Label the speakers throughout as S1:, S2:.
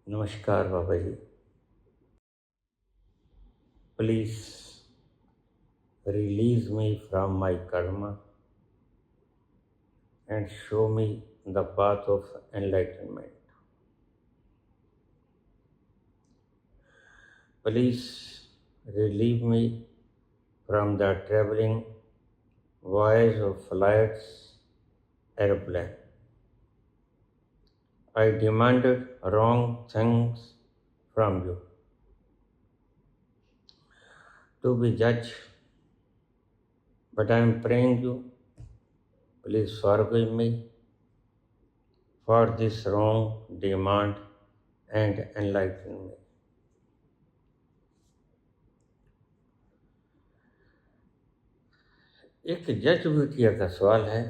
S1: नमस्कार बाबा जी। Please release me from my karma and show me the path of enlightenment. Please relieve me from the traveling voyage of flights, airplane. I demanded wrong things from you to be judged, but I am praying you, please forgive me for this wrong demand and enlighten me. एक जज बिटिया का सवाल है,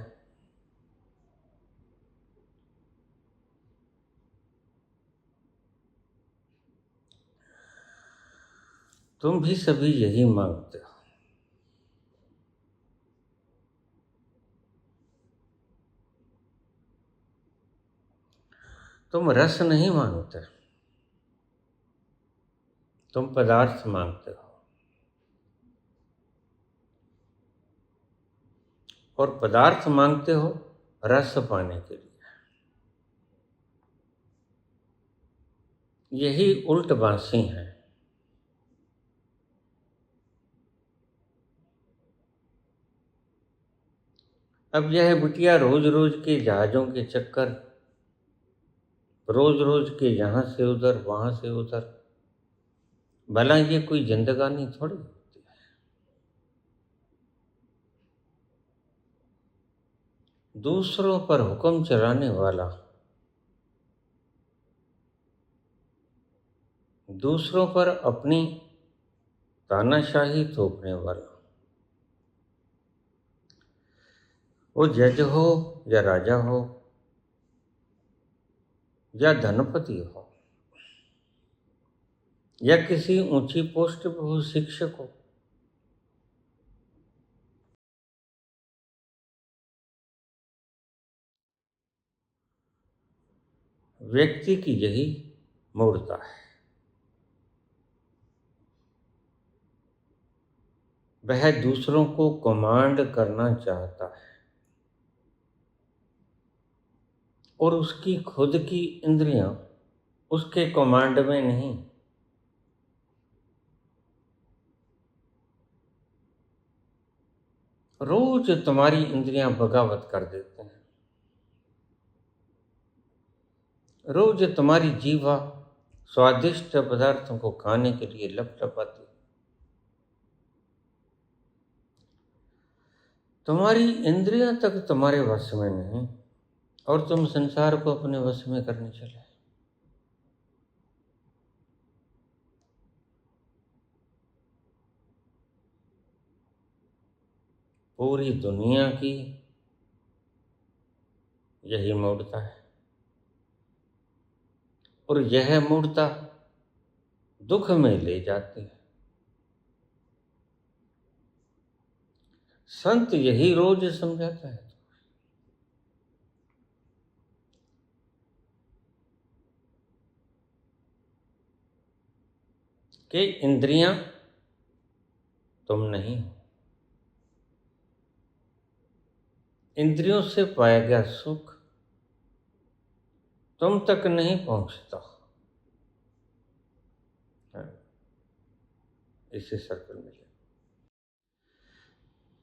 S1: तुम भी सभी यही मांगते हो। तुम रस नहीं मांगते, तुम पदार्थ मांगते हो, और पदार्थ मांगते हो रस पाने के लिए। यही उल्ट बांसी है। अब यह बिटिया रोज रोज के जहाजों के चक्कर, रोज रोज के यहाँ से उधर वहां से उधर, भला ये कोई जिंदगानी थोड़ी होती है। दूसरों पर हुक्म चलाने वाला, दूसरों पर अपनी तानाशाही थोपने वाला, वो जज हो या राजा हो या धनपति हो या किसी ऊंची पोस्ट पर हो शिक्षक हो, व्यक्ति की यही मूर्ता है। वह दूसरों को कमांड करना चाहता है और उसकी खुद की इंद्रियां उसके कमांड में नहीं। रोज तुम्हारी इंद्रियां बगावत कर देते हैं, रोज तुम्हारी जीवा स्वादिष्ट पदार्थों को खाने के लिए लपलपाती। तुम्हारी इंद्रियां तक तुम्हारे वश में नहीं और तुम संसार को अपने वश में करने चले। पूरी दुनिया की यही मूर्ता है और यह मूर्ता दुख में ले जाती है। संत यही रोज समझाता है कि इंद्रियां तुम नहीं हो। इंद्रियों से पाया गया सुख तुम तक नहीं पहुंचता। इसे सर्कल में ले।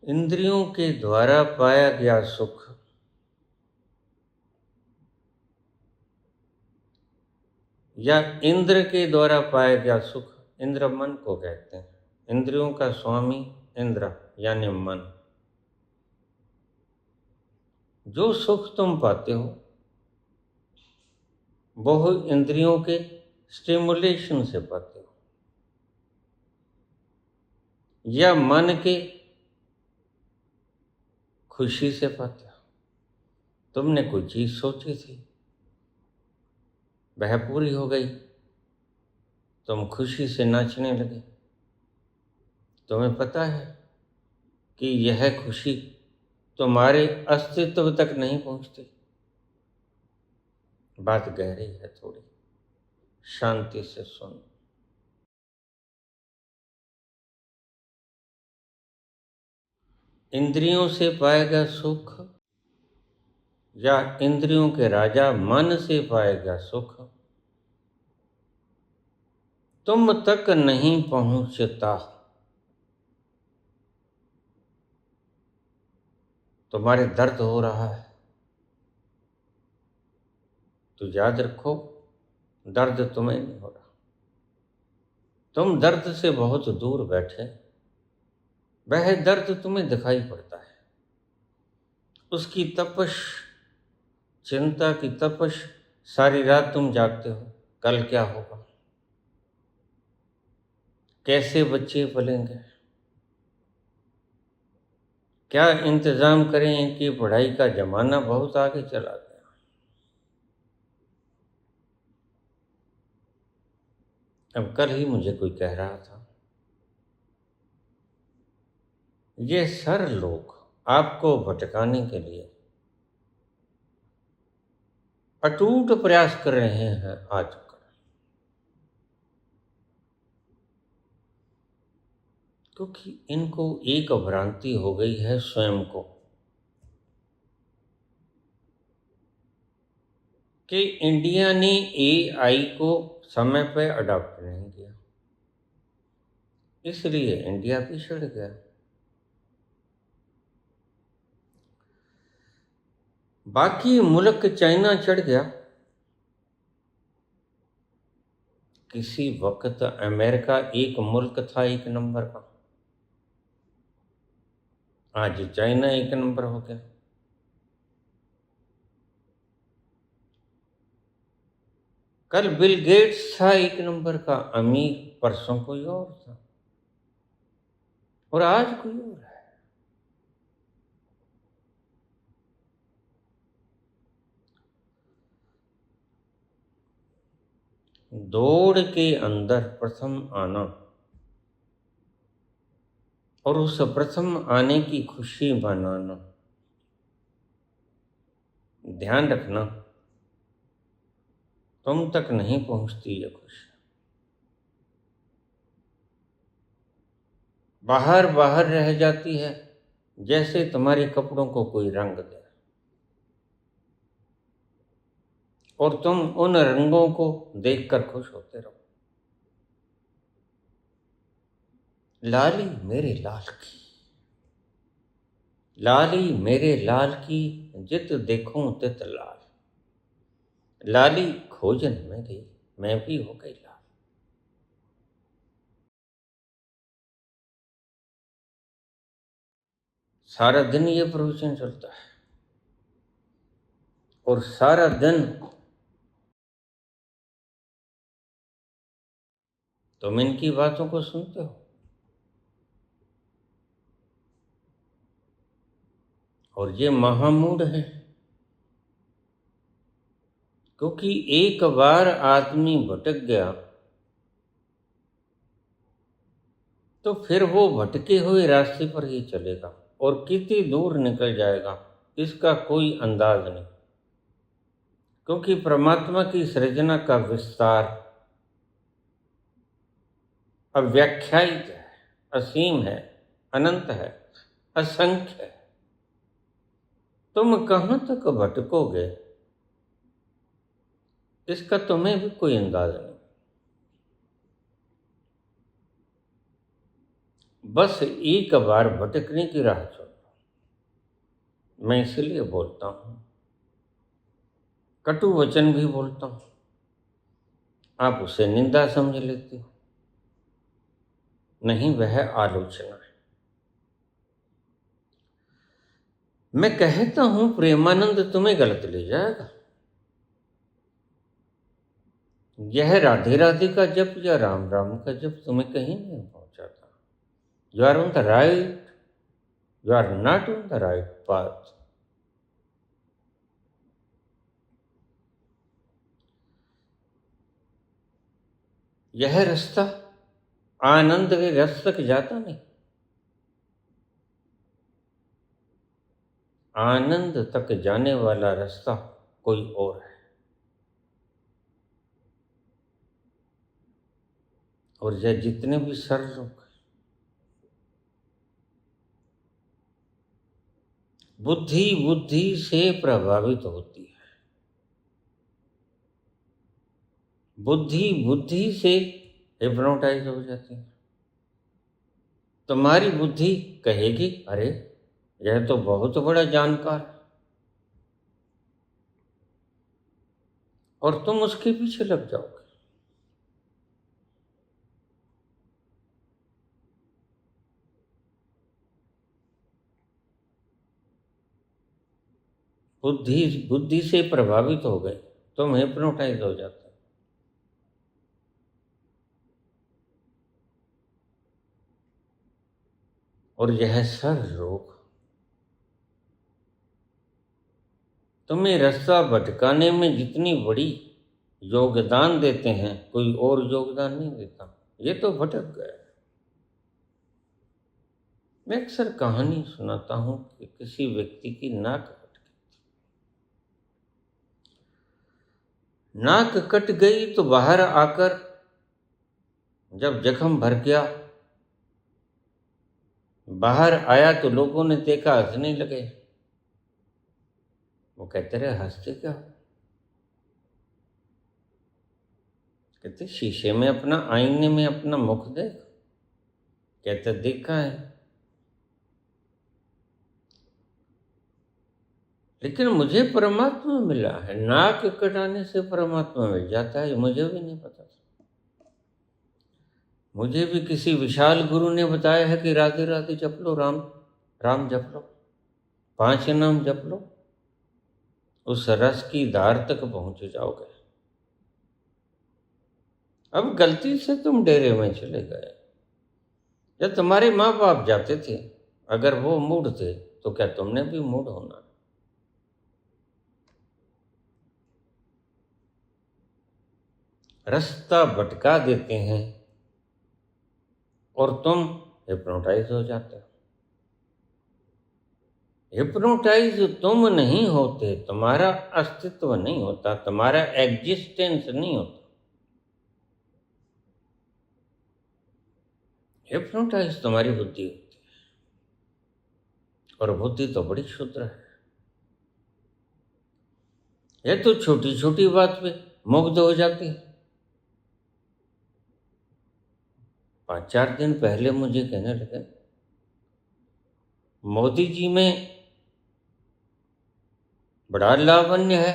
S1: इंद्रियों के द्वारा पाया गया सुख या इंद्र के द्वारा पाया गया सुख, इंद्र मन को कहते हैं। इंद्रियों का स्वामी इंद्र यानी मन। जो सुख तुम पाते हो वो इंद्रियों के स्टिमुलेशन से पाते हो या मन के खुशी से पाते हो। तुमने कोई चीज सोची थी, वह पूरी हो गई, तुम खुशी से नाचने लगे। तुम्हें पता है कि यह खुशी तुम्हारे अस्तित्व तक नहीं पहुंचती। बात गहरी है थोड़ी, शांति से सुन। इंद्रियों से पाएगा सुख या इंद्रियों के राजा मन से पाएगा सुख, तुम तक नहीं पहुंचता। तुम्हारे दर्द हो रहा है तो याद रखो, दर्द तुम्हें नहीं हो रहा। तुम दर्द से बहुत दूर बैठे, वह दर्द तुम्हें दिखाई पड़ता है। उसकी तपश, चिंता की तपश, सारी रात तुम जागते हो, कल क्या होगा, कैसे बच्चे पलेंगे, क्या इंतजाम करें, इनकी पढ़ाई का जमाना बहुत आगे चला गया। अब कल ही मुझे कोई कह रहा था, ये सर लोग आपको भटकाने के लिए अटूट प्रयास कर रहे हैं आजकल। क्योंकि इनको एक भ्रांति हो गई है स्वयं को कि इंडिया ने एआई को समय पर अडॉप्ट नहीं किया, इसलिए इंडिया पिछड़ गया। बाकी मुल्क चाइना चढ़ गया, किसी वक्त अमेरिका एक मुल्क था एक नंबर का, आज चाइना एक नंबर हो गया। कल बिल गेट्स था एक नंबर का अमीर, परसों कोई और था और आज कोई और है। दौड़ के अंदर प्रथम आना और उस प्रथम आने की खुशी मनाना, ध्यान रखना तुम तक नहीं पहुंचती ये खुशी। बाहर बाहर रह जाती है, जैसे तुम्हारे कपड़ों को कोई रंग दे और तुम उन रंगों को देखकर खुश होते रहो। लाली मेरे लाल की, लाली मेरे लाल की, जित देखूं तित लाल। लाली खोजन में गई, मैं भी हो गई लाल। सारा दिन ये प्रवचन चलता है और सारा दिन तुम इनकी बातों को सुनते हो और ये महामूढ़ है। क्योंकि एक बार आदमी भटक गया तो फिर वो भटके हुए रास्ते पर ही चलेगा और कितनी दूर निकल जाएगा इसका कोई अंदाज नहीं। क्योंकि परमात्मा की सृजना का विस्तार अव्याख्यायित है, असीम है, अनंत है, असंख्य है। तुम कहाँ तक भटकोगे इसका तुम्हें भी कोई अंदाज नहीं। बस एक बार भटकने की राह छोड़ो। मैं इसलिए बोलता हूँ, कटु वचन भी बोलता हूँ, आप उसे निंदा समझ लेते हो, नहीं वह आलोचना है। मैं कहता हूं प्रेमानंद तुम्हें गलत ले जाएगा। यह राधे राधे का जप या राम राम का जप तुम्हें कहीं नहीं पहुंचाता। You are on the right, you are not on the right path. यह रास्ता आनंद के रस तक जाता नहीं, आनंद तक जाने वाला रास्ता कोई और है। और यह जितने भी सर रोग बुद्धि बुद्धि से प्रभावित होती है, बुद्धि बुद्धि से हिप्नोटाइज हो जाती है। तुम्हारी बुद्धि कहेगी अरे यह तो बहुत बड़ा जानकार है, और तुम उसके पीछे लग जाओगे। बुद्धि बुद्धि से प्रभावित हो गए, तुम हिप्नोटाइज हो जाते हो। और यह सर रोग तुम्हें रास्ता भटकाने में जितनी बड़ी योगदान देते हैं, कोई और योगदान नहीं देता। ये तो भटक गए। मैं अक्सर कहानी सुनाता हूं कि किसी व्यक्ति की नाक कट गई तो बाहर आकर जब जख्म भर गया, बाहर आया तो लोगों ने देखा, हंसने लगे। वो कहते रहे हंसते क्या? कहते शीशे में अपना, आईने में अपना मुख देख। कहते देखा है, लेकिन मुझे परमात्मा मिला है। नाक कटाने से परमात्मा मिल जाता है, मुझे भी नहीं पता था। मुझे भी किसी विशाल गुरु ने बताया है कि राधे राधे जप लो, राम राम जप लो, 5 नाम जप लो, उस रस की धार तक पहुंच जाओगे। अब गलती से तुम डेरे में चले गए। जब तुम्हारे माँ बाप जाते थे, अगर वो मूड थे तो क्या तुमने भी मूड होना? रास्ता भटका देते हैं और तुम हिप्नोटाइज हो जाते हो। हिप्नोटाइज तुम नहीं होते, तुम्हारा अस्तित्व नहीं होता, तुम्हारा एग्जिस्टेंस नहीं होता। हिप्नोटाइज तुम्हारी बुद्धि होती है, और बुद्धि तो बड़ी क्षुद्र है। यह तो छोटी छोटी बात पे मुग्ध हो जाती है। 5-4 दिन पहले मुझे कहने लगे, मोदी जी में बड़ा लावण्य है,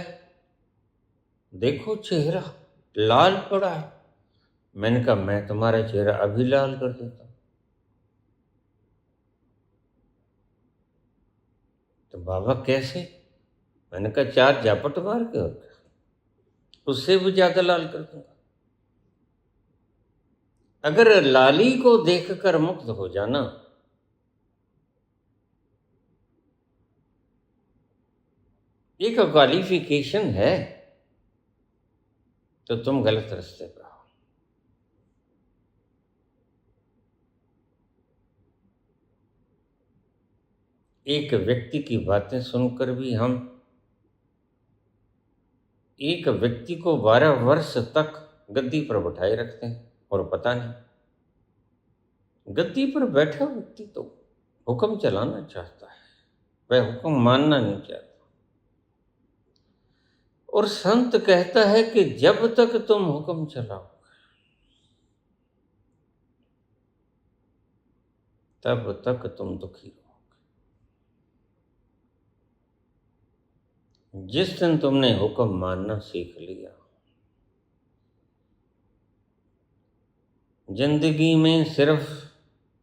S1: देखो चेहरा लाल पड़ा है। मैंने कहा मैं तुम्हारा चेहरा अभी लाल कर देता हूं। तो बाबा कैसे? मैंने कहा 4 झापट मार के, और उससे भी ज्यादा लाल कर दूंगा। अगर लाली को देखकर मुग्ध हो जाना एक क्वालिफिकेशन है, तो तुम गलत रास्ते पर हो। एक व्यक्ति की बातें सुनकर भी हम एक व्यक्ति को 12 वर्ष तक गद्दी पर बैठाए रखते हैं, और पता नहीं, गद्दी पर बैठा व्यक्ति तो हुक्म चलाना चाहता है, वह हुक्म मानना नहीं चाहता। और संत कहता है कि जब तक तुम हुक्म चलाओ तब तक तुम दुखी रहोगे। जिस दिन तुमने हुक्म मानना सीख लिया, जिंदगी में सिर्फ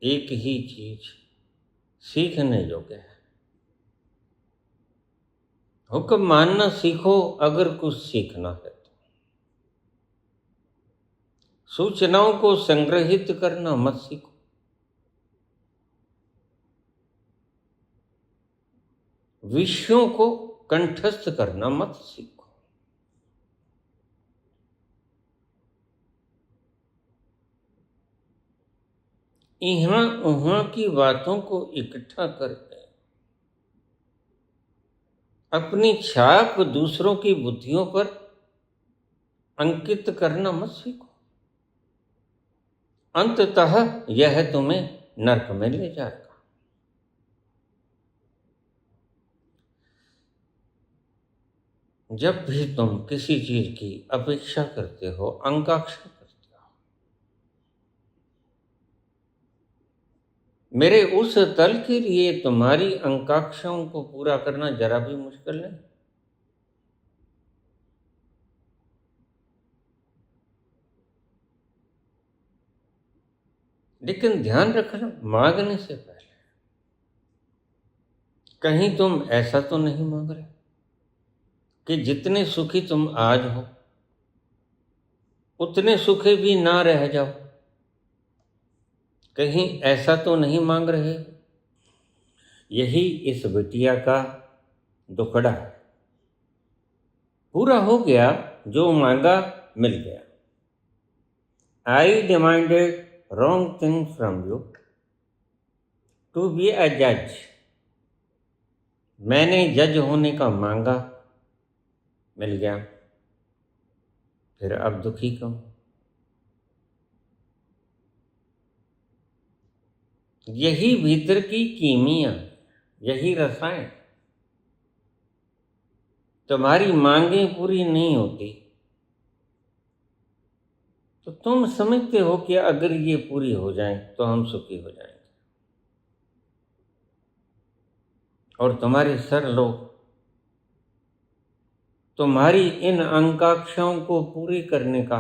S1: एक ही चीज सीखने योग्य है। हुक्म मानना सीखो, अगर कुछ सीखना है तो। सूचनाओं को संग्रहित करना मत सीखो। विषयों को कंठस्थ करना मत सीखो। यहाँ वहाँ की बातों को इकट्ठा करके अपनी छाप दूसरों की बुद्धियों पर अंकित करना मत सीखो। अंततः यह तुम्हें नरक में ले जाएगा। जब भी तुम किसी चीज की अपेक्षा करते हो, आकांक्षा करते हो, मेरे उस तल के लिए तुम्हारी आकांक्षाओं को पूरा करना जरा भी मुश्किल नहीं। लेकिन ध्यान रखना, मांगने से पहले कहीं तुम ऐसा तो नहीं मांग रहे कि जितने सुखी तुम आज हो उतने सुखी भी ना रह जाओ। कहीं ऐसा तो नहीं मांग रहे। यही इस बिटिया का दुखड़ा है। पूरा हो गया, जो मांगा मिल गया। आई demanded wrong thing from you to be a judge. मैंने जज होने का मांगा, मिल गया। फिर अब दुखी क्यों? यही भीतर की कीमिया, यही रसायन। तुम्हारी मांगें पूरी नहीं होती तो तुम समझते हो कि अगर ये पूरी हो जाएं तो हम सुखी हो जाएंगे, और तुम्हारे सर लोग तुम्हारी इन आकांक्षाओं को पूरी करने का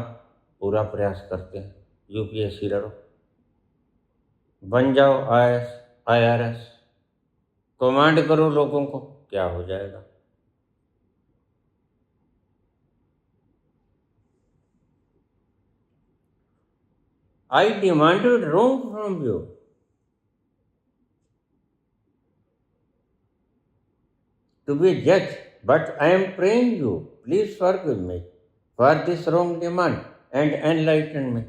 S1: पूरा प्रयास करते हैं। यूपीएससी लड़ो, बन जाओ IRS, कमांड करो लोगों को, क्या हो जाएगा? I demanded wrong from you to be a judge, but I am praying you, please forgive me for this wrong demand and enlighten me.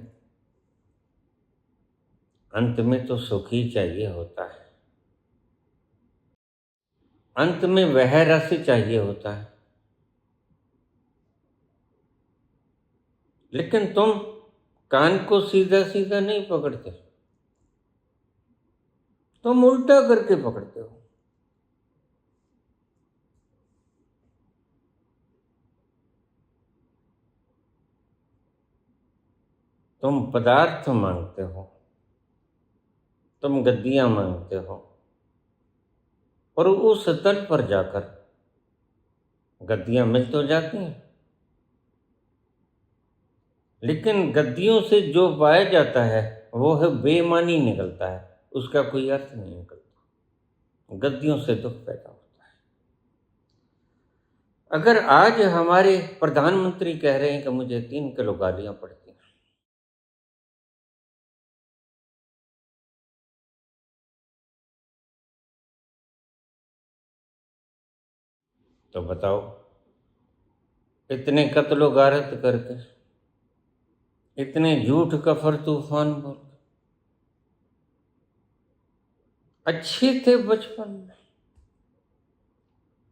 S1: अंत में तो सुख ही चाहिए होता है, अंत में वह रस चाहिए होता है। लेकिन तुम कान को सीधा सीधा नहीं पकड़ते, तुम उल्टा करके पकड़ते हो। तुम पदार्थ मांगते हो, तुम गद्दियां मांगते हो, और उस तल पर जाकर गद्दियां मिल तो जाती हैं, लेकिन गद्दियों से जो पाया जाता है वो है बेईमानी निकलता है, उसका कोई अर्थ नहीं निकलता। गद्दियों से दुख पैदा होता है। अगर आज हमारे प्रधानमंत्री कह रहे हैं कि मुझे 3 किलो गालियां पड़ती हैं, तो बताओ, इतने कत्लो गारत करके, इतने झूठ कफर तूफान बोल, अच्छे थे बचपन में,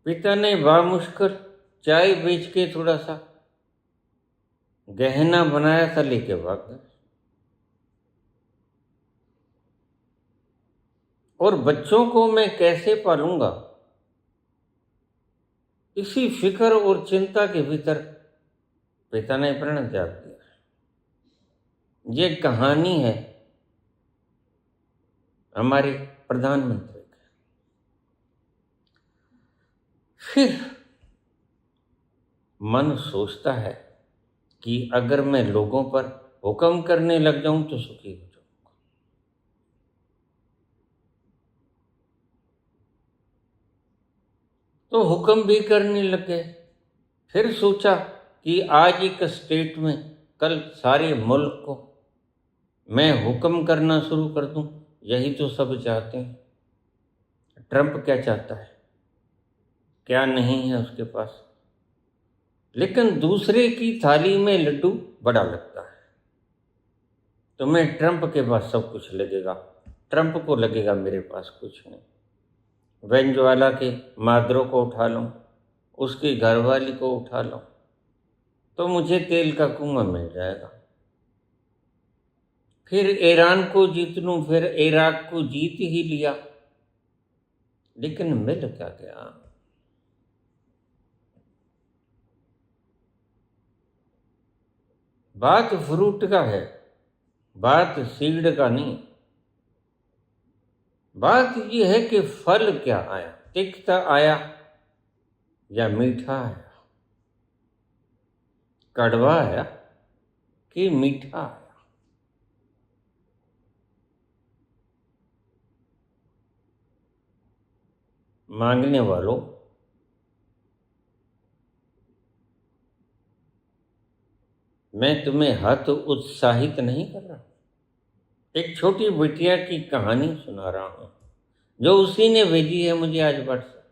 S1: पिता ने बामुश्किल चाय बेच के थोड़ा सा गहना बनाया था, लेके भाग गए। और बच्चों को मैं कैसे पालूंगा, इसी फिक्र और चिंता के भीतर पिता ने प्रण त्याग दिया। ये कहानी है हमारे प्रधानमंत्री की। फिर मन सोचता है कि अगर मैं लोगों पर हुक्म करने लग जाऊं तो सुखी हो जाऊंगा। तो हुक्म भी करने लग गए। फिर सोचा कि आज एक स्टेट में, कल सारे मुल्क को मैं हुक्म करना शुरू कर दूं। यही तो सब चाहते हैं। ट्रंप क्या चाहता है, क्या नहीं है उसके पास, लेकिन दूसरे की थाली में लड्डू बड़ा लगता है। तुम्हें ट्रंप के पास सब कुछ लगेगा, ट्रंप को लगेगा मेरे पास कुछ नहीं। वेनेजुएला के मादुरो को उठा लूं, उसकी घरवाली को उठा लूं, तो मुझे तेल का कुआं मिल जाएगा। फिर ईरान को जीत लूं, फिर इराक को जीत ही लिया, लेकिन मिल क्या गया? बात फ्रूट का है, बात सीड का नहीं। बात यह है कि फल क्या आया, तिक्ता आया या मीठा आया, कड़वा आया कि मीठा आया। मांगने वालों, मैं तुम्हें हत उत्साहित नहीं कर रहा, एक छोटी बिटिया की कहानी सुना रहा हूं जो उसी ने भेजी है मुझे आज व्हाट्सएप,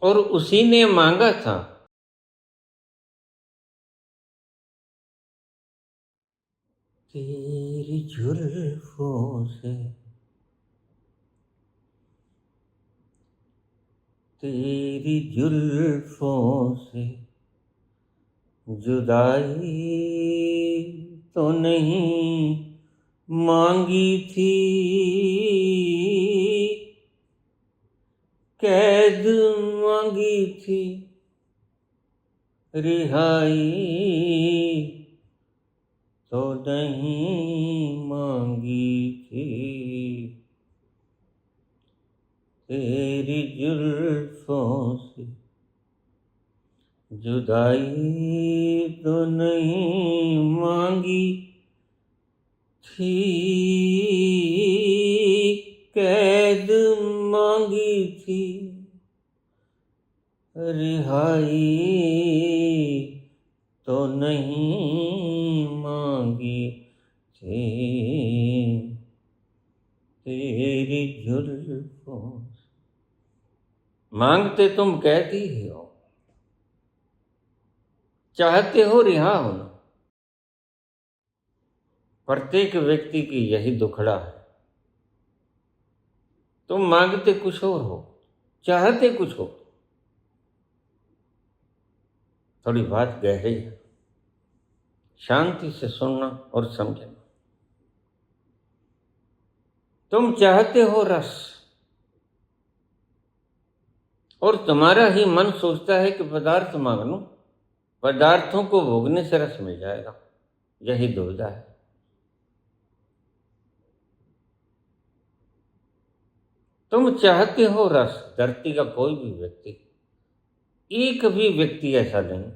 S1: और उसी ने मांगा था। तेरी जुल्फों से, तेरी जुल्फों से जुदाई तो नहीं मांगी थी, कैद मांगी थी, रिहाई तो नहीं मांगी थी। तेरी जुल्फों से जुदाई तो नहीं मांगी थी, कैद मांगी थी, रिहाई तो नहीं मांगी थी। तेरी जुल्फों मांगते तुम कहती ही हो, चाहते हो रिहा होना। प्रत्येक व्यक्ति की यही दुखड़ा है, तुम मांगते कुछ और हो, चाहते कुछ हो। थोड़ी बात गहरी है, शांति से सुनना और समझना। तुम चाहते हो रस, और तुम्हारा ही मन सोचता है कि पदार्थ मांग लो, पदार्थों को भोगने से रस मिल जाएगा। यही दुविधा है। तुम चाहते हो रस, धरती का कोई भी व्यक्ति, एक भी व्यक्ति ऐसा नहीं,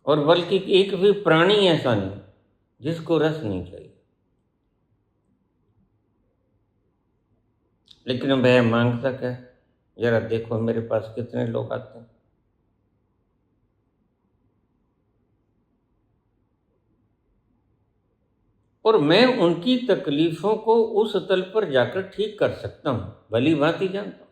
S1: और बल्कि एक भी प्राणी ऐसा नहीं जिसको रस नहीं चाहिए, लेकिन वह मांगता क्या है? जरा देखो मेरे पास कितने लोग आते हैं, और मैं उनकी तकलीफों को उस तल पर जाकर ठीक कर सकता हूं, भली भांति जानता हूं।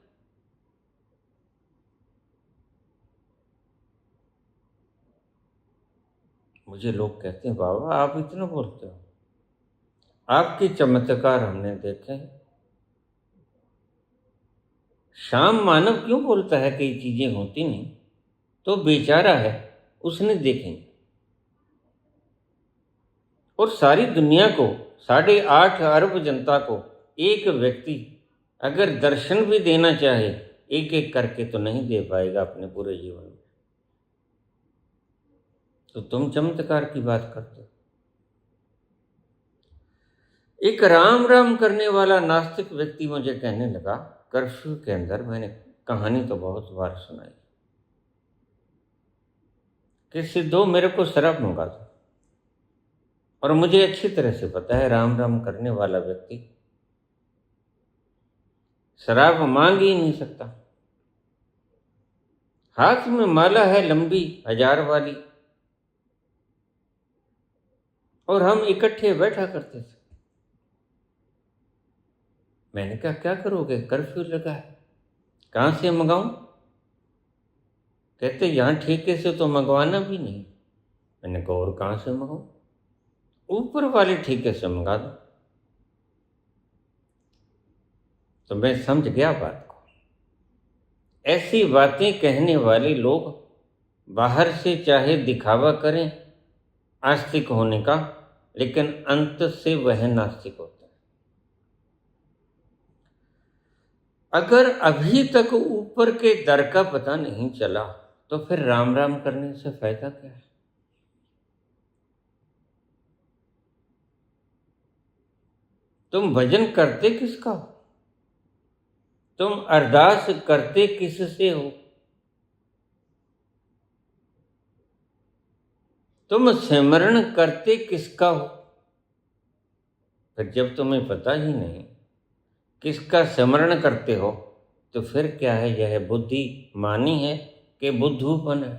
S1: मुझे लोग कहते हैं बाबा आप इतना बोलते हो, आपके चमत्कार हमने देखे। शाम मानव क्यों बोलता है कई चीजें होती नहीं? तो बेचारा है, उसने देखेंगे। और सारी दुनिया को, 8.5 अरब जनता को एक व्यक्ति अगर दर्शन भी देना चाहे, एक एक करके तो नहीं दे पाएगा अपने पूरे जीवन में। तो तुम चमत्कार की बात करते हो। एक राम राम करने वाला नास्तिक व्यक्ति मुझे कहने लगा, कर्फ्यू के अंदर, मैंने कहानी तो बहुत बार सुनाई, कि सिद्धो मेरे को शराब मंगा दो। और मुझे अच्छी तरह से पता है राम राम करने वाला व्यक्ति शराब मांग ही नहीं सकता। हाथ में माला है लंबी 1000 वाली, और हम इकट्ठे बैठा करते थे। मैंने कहा क्या करोगे, कर्फ्यू लगा है, कहाँ से मंगाऊं? कहते यहाँ ठेके से तो मंगवाना भी नहीं। मैंने कहा और कहाँ से मंगाऊं? ऊपर वाले ठेके से मंगा दो। तो मैं समझ गया बात को। ऐसी बातें कहने वाले लोग बाहर से चाहे दिखावा करें आस्तिक होने का, लेकिन अंत से वह नास्तिक होता है। अगर अभी तक ऊपर के दर का पता नहीं चला तो फिर राम राम करने से फायदा क्या है? तुम भजन करते किसका हो? तुम अरदास करते किससे हो? तुम सिमरण करते किसका हो? फिर जब तुम्हें पता ही नहीं किसका सिमरण करते हो तो फिर क्या है? यह बुद्धि मानी है कि बुद्धूपन है?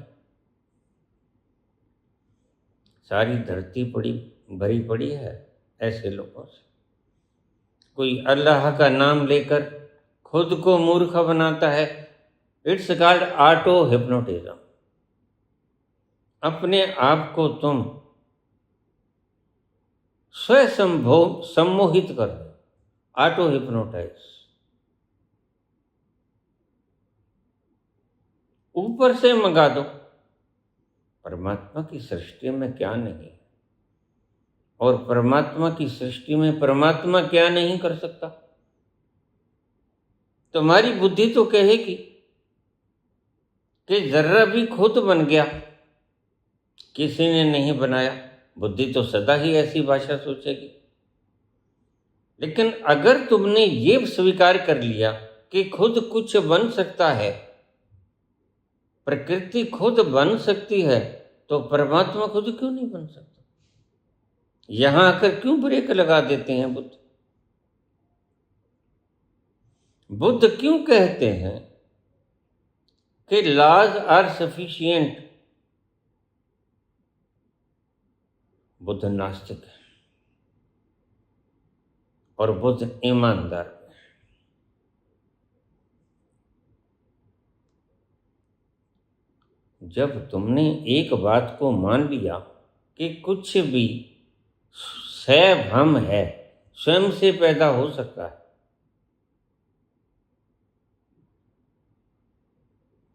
S1: सारी धरती पड़ी भरी पड़ी है ऐसे लोगों से। कोई अल्लाह का नाम लेकर खुद को मूर्ख बनाता है। It's called auto hypnotism. अपने आप को तुम स्वयं सम्मोहित कर दो, ऑटो हिप्नोटाइज। ऊपर से मंगा दो। परमात्मा की सृष्टि में क्या नहीं है, और परमात्मा की सृष्टि में परमात्मा क्या नहीं कर सकता? तुम्हारी बुद्धि तो कहेगी कि जर्रा भी खुद बन गया, किसी ने नहीं बनाया। बुद्धि तो सदा ही ऐसी भाषा सोचेगी। लेकिन अगर तुमने ये स्वीकार कर लिया कि खुद कुछ बन सकता है, प्रकृति खुद बन सकती है, तो परमात्मा खुद क्यों नहीं बन सकता? यहां आकर क्यों ब्रेक लगा देते हैं बुद्ध? बुद्ध क्यों कहते हैं कि लॉज आर सफिशिएंट? बुद्ध नास्तिक है और बुद्ध ईमानदार है। जब तुमने एक बात को मान लिया कि कुछ भी सैव हम है, स्वयं से पैदा हो सकता है,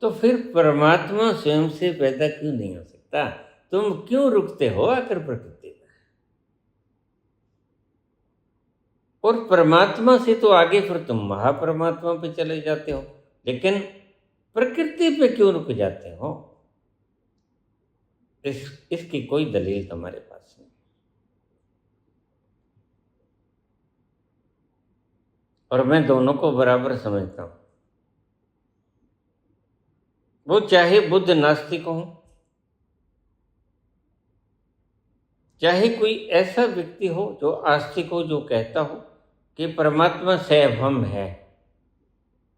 S1: तो फिर परमात्मा स्वयं से पैदा क्यों नहीं हो सकता? तुम क्यों रुकते हो आकर प्रकृति में? और परमात्मा से तो आगे फिर तुम महापरमात्मा पे चले जाते हो, लेकिन प्रकृति पे क्यों रुक जाते हो? इसकी कोई दलील तुम्हारे पास नहीं। और मैं दोनों को बराबर समझता हूं। वो चाहे बुद्ध नास्तिक हो, चाहे कोई ऐसा व्यक्ति हो जो आस्तिक हो, जो कहता हो कि परमात्मा सैभम है,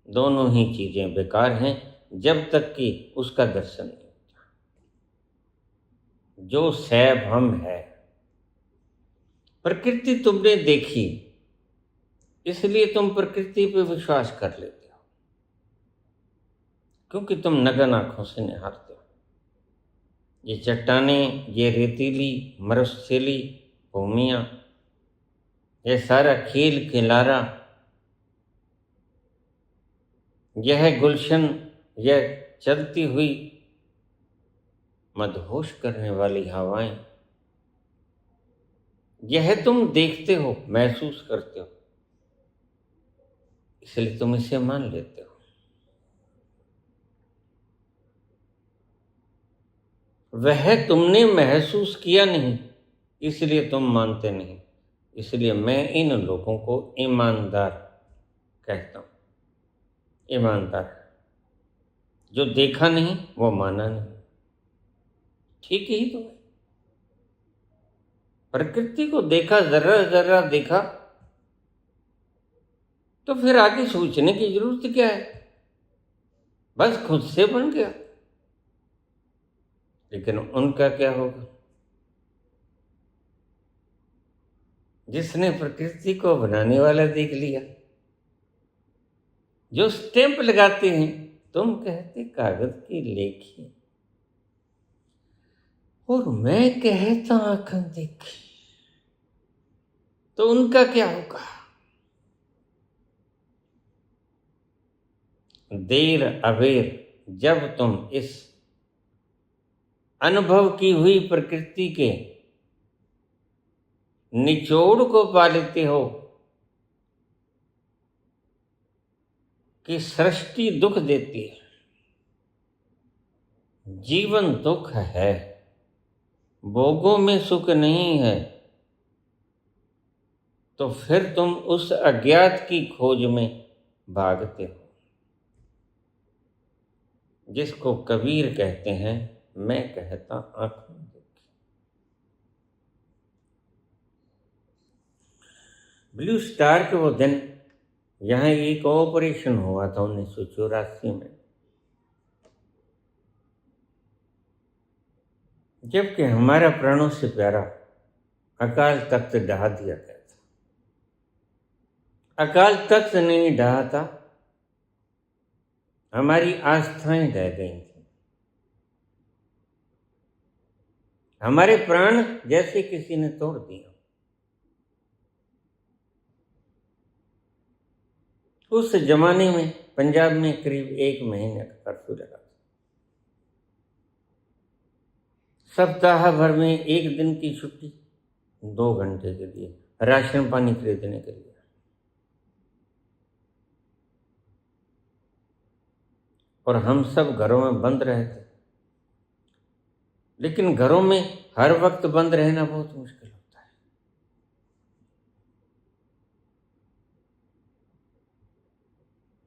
S1: दोनों ही चीजें बेकार हैं जब तक कि उसका दर्शन नहीं होता। जो सैभम है, प्रकृति तुमने देखी इसलिए तुम प्रकृति पे विश्वास कर लेते हो, क्योंकि तुम नग्न आंखों से निहारते हो। ये चट्टानें, ये रेतीली मरुस्थलीय भूमियां, यह सारा खेल खिलारा, यह गुलशन, यह चलती हुई मदहोश करने वाली हवाएं, यह तुम देखते हो, महसूस करते हो, इसलिए तुम इसे मान लेते हो। वह तुमने महसूस किया नहीं, इसलिए तुम मानते नहीं। इसलिए मैं इन लोगों को ईमानदार कहता हूं। ईमानदार, जो देखा नहीं वो माना नहीं। ठीक ही तो है। प्रकृति को देखा, जरा जरा देखा, तो फिर आगे सोचने की जरूरत क्या है? बस खुद से बन गया। लेकिन उनका क्या होगा? जिसने प्रकृति को बनाने वाला देख लिया, जो स्टैंप लगाते हैं, तुम कहते कागज की लेखी, और मैं कहता आंखन देखी, तो उनका क्या होगा? देर अबेर जब तुम इस अनुभव की हुई प्रकृति के निचोड़ को पा लेते हो कि सृष्टि दुख देती है, जीवन दुख है, भोगों में सुख नहीं है, तो फिर तुम उस अज्ञात की खोज में भागते हो, जिसको कबीर कहते हैं मैं कहता आंखों देखी। ब्लू स्टार के वो दिन यहाँ एक ऑपरेशन हुआ था 1984 में, जबकि हमारा प्राणों से प्यारा अकाल तख्त ढहा दिया गया था। अकाल तख्त नहीं ढहा था, हमारी आस्थाएं ढह गई थी। हमारे प्राण जैसे किसी ने तोड़ दिया। उस जमाने में पंजाब में करीब 1 महीने का कर्फ्यू लगा था। सप्ताह भर में 1 दिन की छुट्टी, 2 घंटे के लिए राशन पानी खरीदने के लिए। और हम सब घरों में बंद रहे थे, लेकिन घरों में हर वक्त बंद रहना बहुत मुश्किल होता है।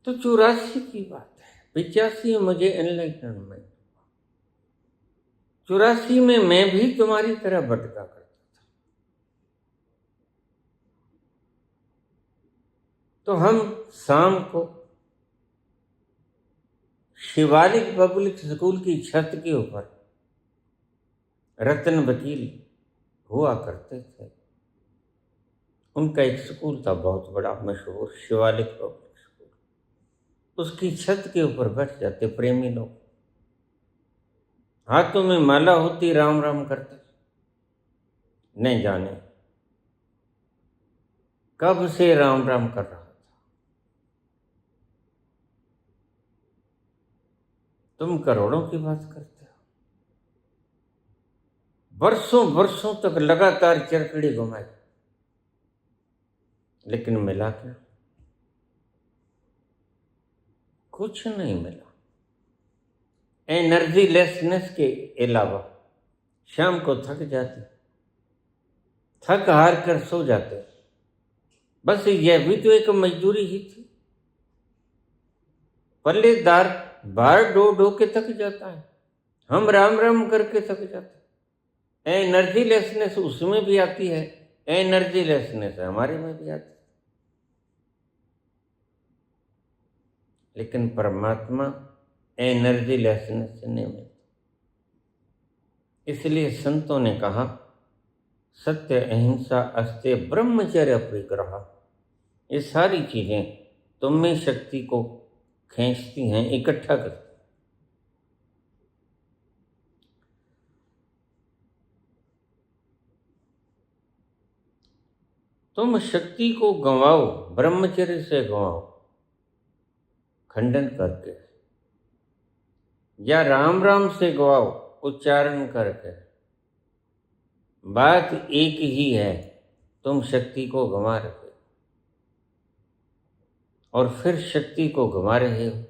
S1: तो 84 की बात है, 85 में मुझे एनलाइटनमेंट, 84 में मैं भी तुम्हारी तरह भटका करता था। तो हम शाम को शिवालिक पब्लिक स्कूल की छत के ऊपर रतन वकील हुआ करते थे। उनका एक स्कूल था बहुत बड़ा मशहूर, शिवालिक पब्लिक स्कूल। उसकी छत के ऊपर बैठ जाते प्रेमी लोग, हाथों में माला होती, राम राम करते। नहीं जाने कब से राम राम कर रहा था। तुम करोड़ों की बात करते हो। वर्षों वर्षों तक लगातार चरखड़ी घुमाई, लेकिन मिला क्या? कुछ नहीं मिला। एनर्जी लेसनेस के अलावा शाम को थक जाते, थक हार कर सो जाते। बस यह भी तो एक मजदूरी ही थी। पल्लेदार बाहर ढो ढो के थक जाता है, हम राम राम करके थक जाते। एनर्जी लेसनेस उसमें भी आती है, एनर्जी लेसनेस हमारे में भी आती है। लेकिन परमात्मा एनर्जी लेसनेस से नहीं मिलती। इसलिए संतों ने कहा सत्य अहिंसा अस्ते ब्रह्मचर्य परिग्रह। ये सारी चीजें तुम में शक्ति को खींचती हैं, इकट्ठा करती। तुम शक्ति को गंवाओ, ब्रह्मचर्य से गंवाओ, खंडन करके, या राम राम से गवाओ, उच्चारण करके। बात एक ही है, तुम शक्ति को गंवा रहे हो और फिर शक्ति को गंवा रहे हो।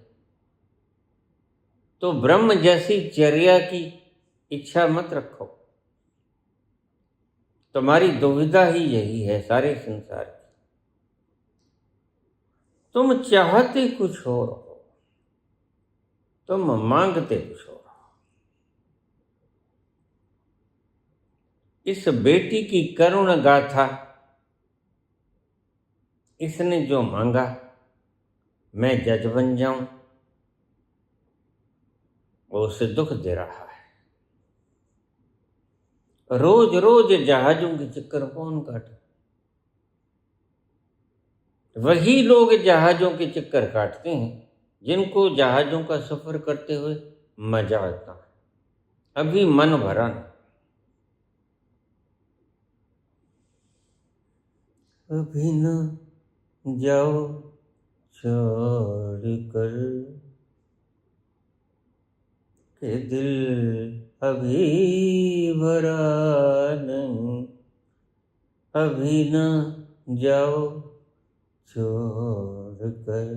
S1: तो ब्रह्म जैसी चर्या की इच्छा मत रखो। तुम्हारी दुविधा ही यही है सारे संसार की। तुम चाहते कुछ और हो, तुम मांगते कुछ और हो। इस बेटी की करुण गाथा, इसने जो मांगा मैं जज बन जाऊं, वो उसे दुख दे रहा है। रोज रोज जहाजों के चक्कर कौन काटे? वही लोग जहाजों के चक्कर काटते हैं जिनको जहाजों का सफर करते हुए मजा आता है। अभी मन भरा नहीं। अभी न जाओ छोड़ कर के दिल अभी भरा नहीं, अभी न जाओ छोड़ कर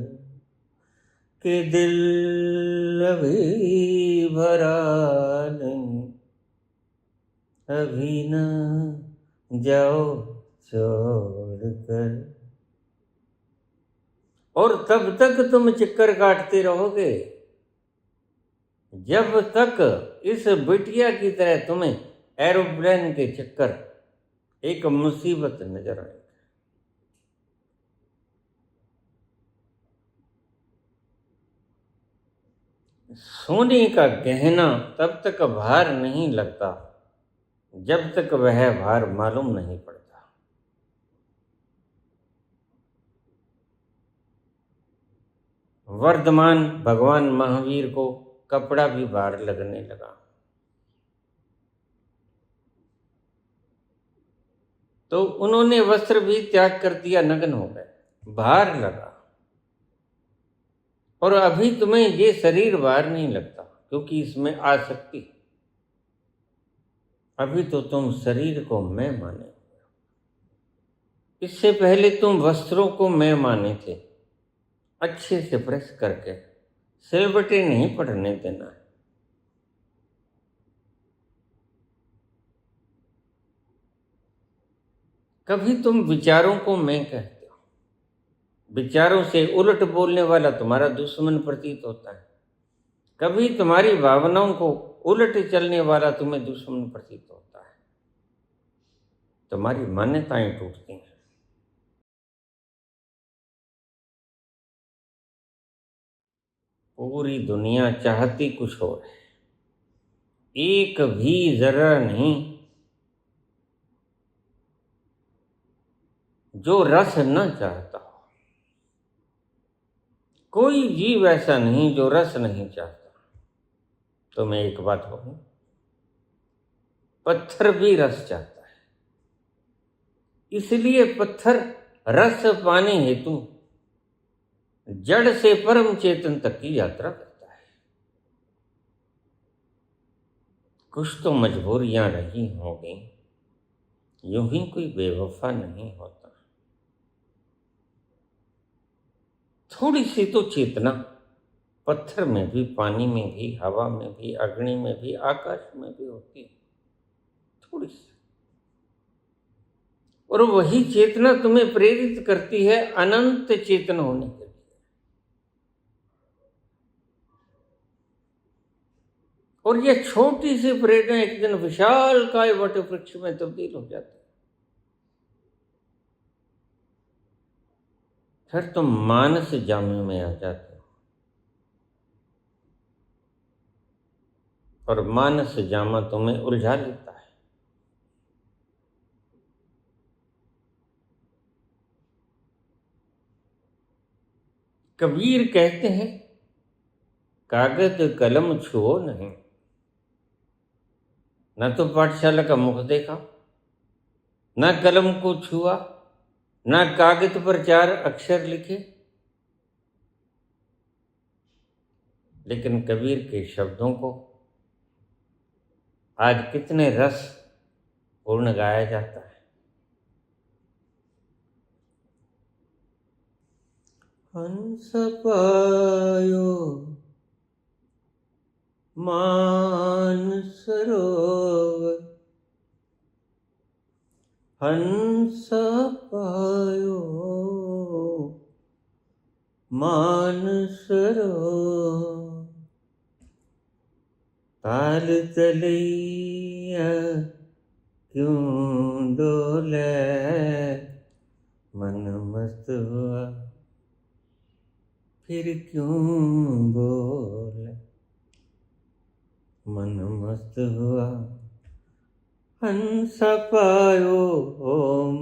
S1: कि दिल अभी भरा नहीं, अभी न जाओ छोड़ कर। और तब तक तुम चक्कर काटते रहोगे जब तक इस बिटिया की तरह तुम्हें एरोप्लेन के चक्कर एक मुसीबत नजर आए। सोने का गहना तब तक भार नहीं लगता जब तक वह भार मालूम नहीं पड़ता। वर्धमान भगवान महावीर को कपड़ा भी भार लगने लगा, तो उन्होंने वस्त्र भी त्याग कर दिया, नग्न हो गए, भार लगा। और अभी तुम्हें ये शरीर भार नहीं लगता क्योंकि इसमें आसक्ति। अभी तो तुम शरीर को मैं माने, इससे पहले तुम वस्त्रों को मैं माने थे। अच्छे से प्रेस करके सिलबटे नहीं पड़ने देना है। कभी तुम विचारों को मैं कहते हो, विचारों से उलट बोलने वाला तुम्हारा दुश्मन प्रतीत होता है। कभी तुम्हारी भावनाओं को उलट चलने वाला तुम्हें दुश्मन प्रतीत होता है। तुम्हारी मान्यताएं टूटती हैं। पूरी दुनिया चाहती कुछ और है, एक भी जरा नहीं जो रस न चाहता हो। कोई जीव ऐसा नहीं जो रस नहीं चाहता। तो मैं एक बात कहूं, पत्थर भी रस चाहता है, इसलिए पत्थर रस पाने हेतु जड़ से परम चेतन तक की यात्रा करता है। कुछ तो मजबूरियां रही होंगी, यूं ही कोई बेवफा नहीं होता। थोड़ी सी तो चेतना पत्थर में भी, पानी में भी, हवा में भी, अग्नि में भी, आकाश में भी होती है, थोड़ी सी। और वही चेतना तुम्हें प्रेरित करती है अनंत चेतन होने के लिए। और यह छोटी सी प्रेरणा एक दिन विशाल काय वट वृक्ष में तब्दील हो जाती है। फिर तुम मानस जामे में आ जाते हो, और मानस जामा तुम्हें उलझा लेता है। कबीर कहते हैं, कागज कलम छुओ नहीं। न तो पाठशाला का मुख देखा, न कलम को छुआ, न कागज पर 4 अक्षर लिखे, लेकिन कबीर के शब्दों को आज कितने रस पूर्ण गाया जाता है। हंस पायो मान सरोवर, हंस पायो मान सरोवर, ताल तलैया क्यों डोले, मन मस्त हुआ फिर क्यों बोले, मन मस्त हुआ हंस पायो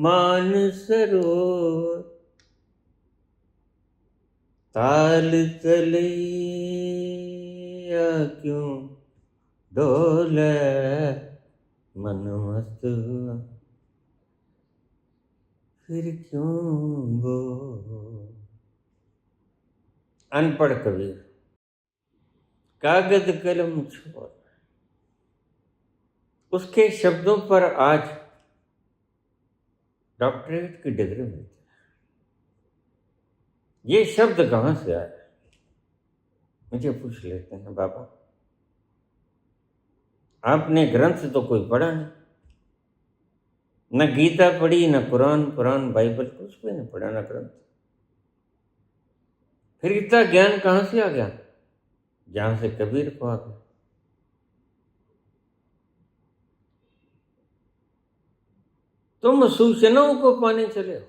S1: मान सरोवर, ताल तलैया क्यों डोले, मन मस्त हुआ फिर क्यों बोले। अनपढ़ कबीर कागज कलम छोड़, उसके शब्दों पर आज डॉक्टरेट की डिग्री मिलती है। ये शब्द कहाँ से आया? मुझे पूछ लेते हैं, बाबा आपने ग्रंथ तो कोई पढ़ा नहीं, न गीता पढ़ी, न पुराण बाइबल कुछ भी नहीं पढ़ा, न ग्रंथ, फिर इतना ज्ञान कहाँ से आ गया? जहां से कबीर को आ गया। तुम सूचनाओं को पाने चले हो,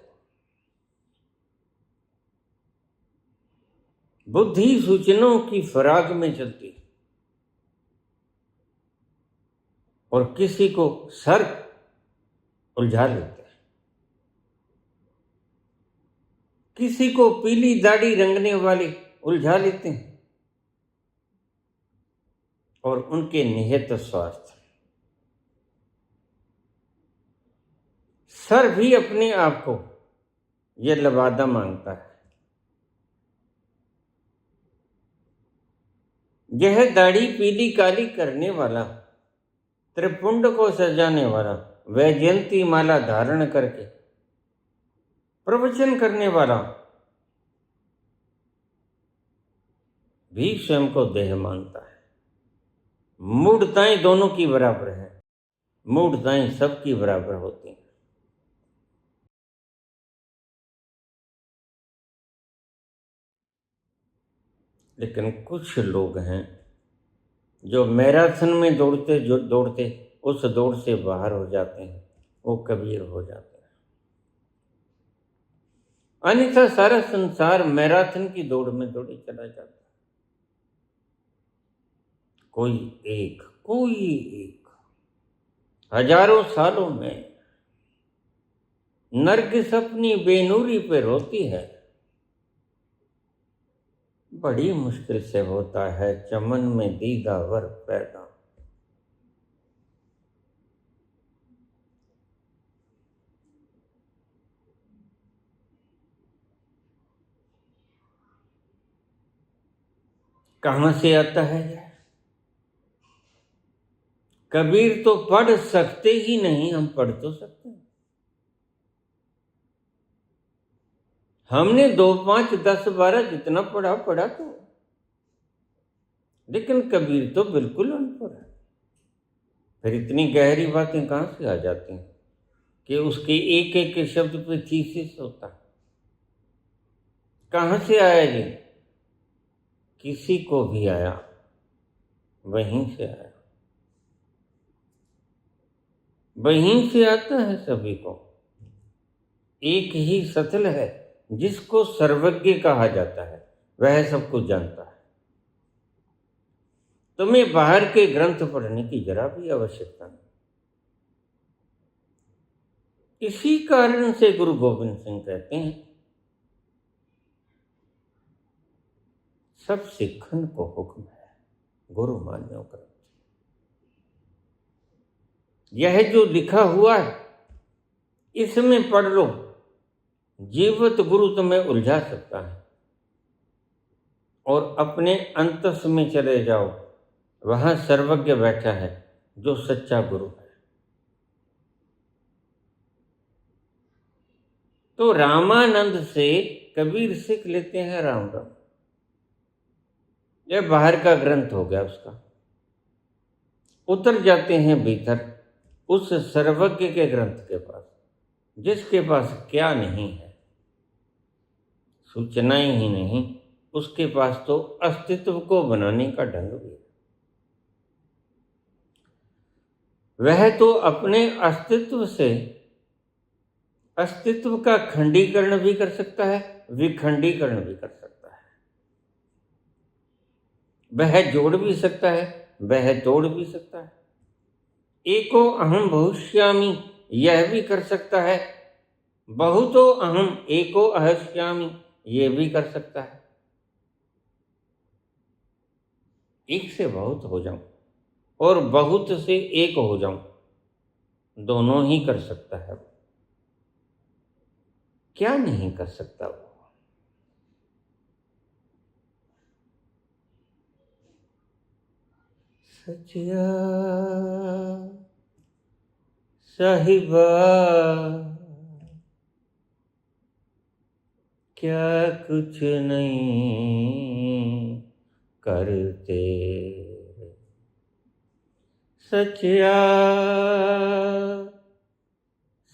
S1: बुद्धि सूचनाओं की फराग में चलती है और किसी को सर उलझा लेते हैं, किसी को पीली दाढ़ी रंगने वाले उलझा लेते हैं और उनके निहित स्वास्थ्य। सर भी अपने आप को यह लबादा मांगता है। यह दाढ़ी पीली काली करने वाला, त्रिपुंड को सजाने वाला, वैजयंती माला धारण करके प्रवचन करने वाला भी स्वयं को देह मानता है। मूढ़ताएं दोनों की बराबर है, मूढ़ताएं सबकी बराबर होती हैं। लेकिन कुछ लोग हैं जो मैराथन में दौड़ते उस दौड़ से बाहर हो जाते हैं, वो कबीर हो जाते हैं। अन्यथा सारा संसार मैराथन की दौड़ में दौड़े चला जाता है। कोई एक हजारों सालों में नरगिस अपनी बेनूरी पे रोती है, बड़ी मुश्किल से होता है चमन में दीदावर पैदा। कहां से आता है यह? कबीर तो पढ़ सकते ही नहीं, हम पढ़ तो सकते हैं। हमने 2, 5, 10, 12 जितना पढ़ा तो, लेकिन कबीर तो बिल्कुल अनपढ़ है। फिर इतनी गहरी बातें कहां से आ जाती हैं कि उसके एक एक शब्द पे थीसिस होता है? कहां से आया ये? किसी को भी आया, वहीं से आया, वहीं से आता है सभी को। एक ही सतल है जिसको सर्वज्ञ कहा जाता है, वह सब कुछ जानता है। तुम्हें बाहर के ग्रंथ पढ़ने की जरा भी आवश्यकता नहीं। इसी कारण से गुरु गोविंद सिंह कहते हैं, सब सिखन को हुक्म है, गुरु मान्यो ग्रंथ। यह जो लिखा हुआ है इसमें पढ़ लो, जीवित गुरु तुम्हें उलझा सकता है। और अपने अंतस में चले जाओ, वहां सर्वज्ञ बैठा है जो सच्चा गुरु है। तो रामानंद से कबीर सीख लेते हैं राम राम। यह बाहर का ग्रंथ हो गया उसका। उतर जाते हैं भीतर उस सर्वज्ञ के ग्रंथ के पास, जिसके पास क्या नहीं है, सूचनाएं ही नहीं, उसके पास तो अस्तित्व को बनाने का ढंग भी है। वह तो अपने अस्तित्व का खंडीकरण भी कर सकता है, विखंडीकरण भी कर सकता है। वह जोड़ भी सकता है, वह तोड़ भी सकता है। एको अहम बहुश्यामी यह भी कर सकता है, बहुतो अहम एको अहश्यामी ये भी कर सकता है। एक से बहुत हो जाऊं और बहुत से एक हो जाऊं, दोनों ही कर सकता है। क्या नहीं कर सकता वो? सचिया साहिबा क्या कुछ नहीं करते सच्चा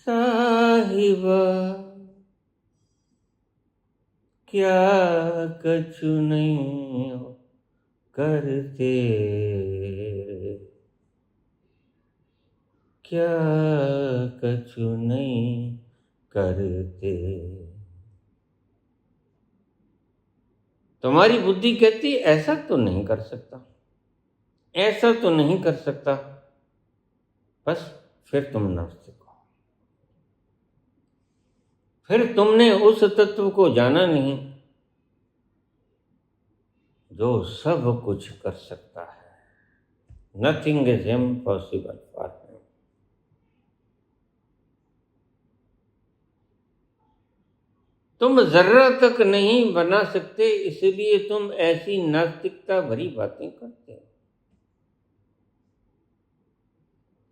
S1: साहिबा, क्या कछु नहीं करते, क्या कछु नहीं करते। तुम्हारी बुद्धि कहती ऐसा तो नहीं कर सकता, ऐसा तो नहीं कर सकता, बस फिर तुम नास्तिक हो, फिर तुमने उस तत्व को जाना नहीं जो सब कुछ कर सकता है। Nothing is impossible for him. तुम जर्रा तक नहीं बना सकते, इसलिए तुम ऐसी नास्तिकता भरी बातें करते हो।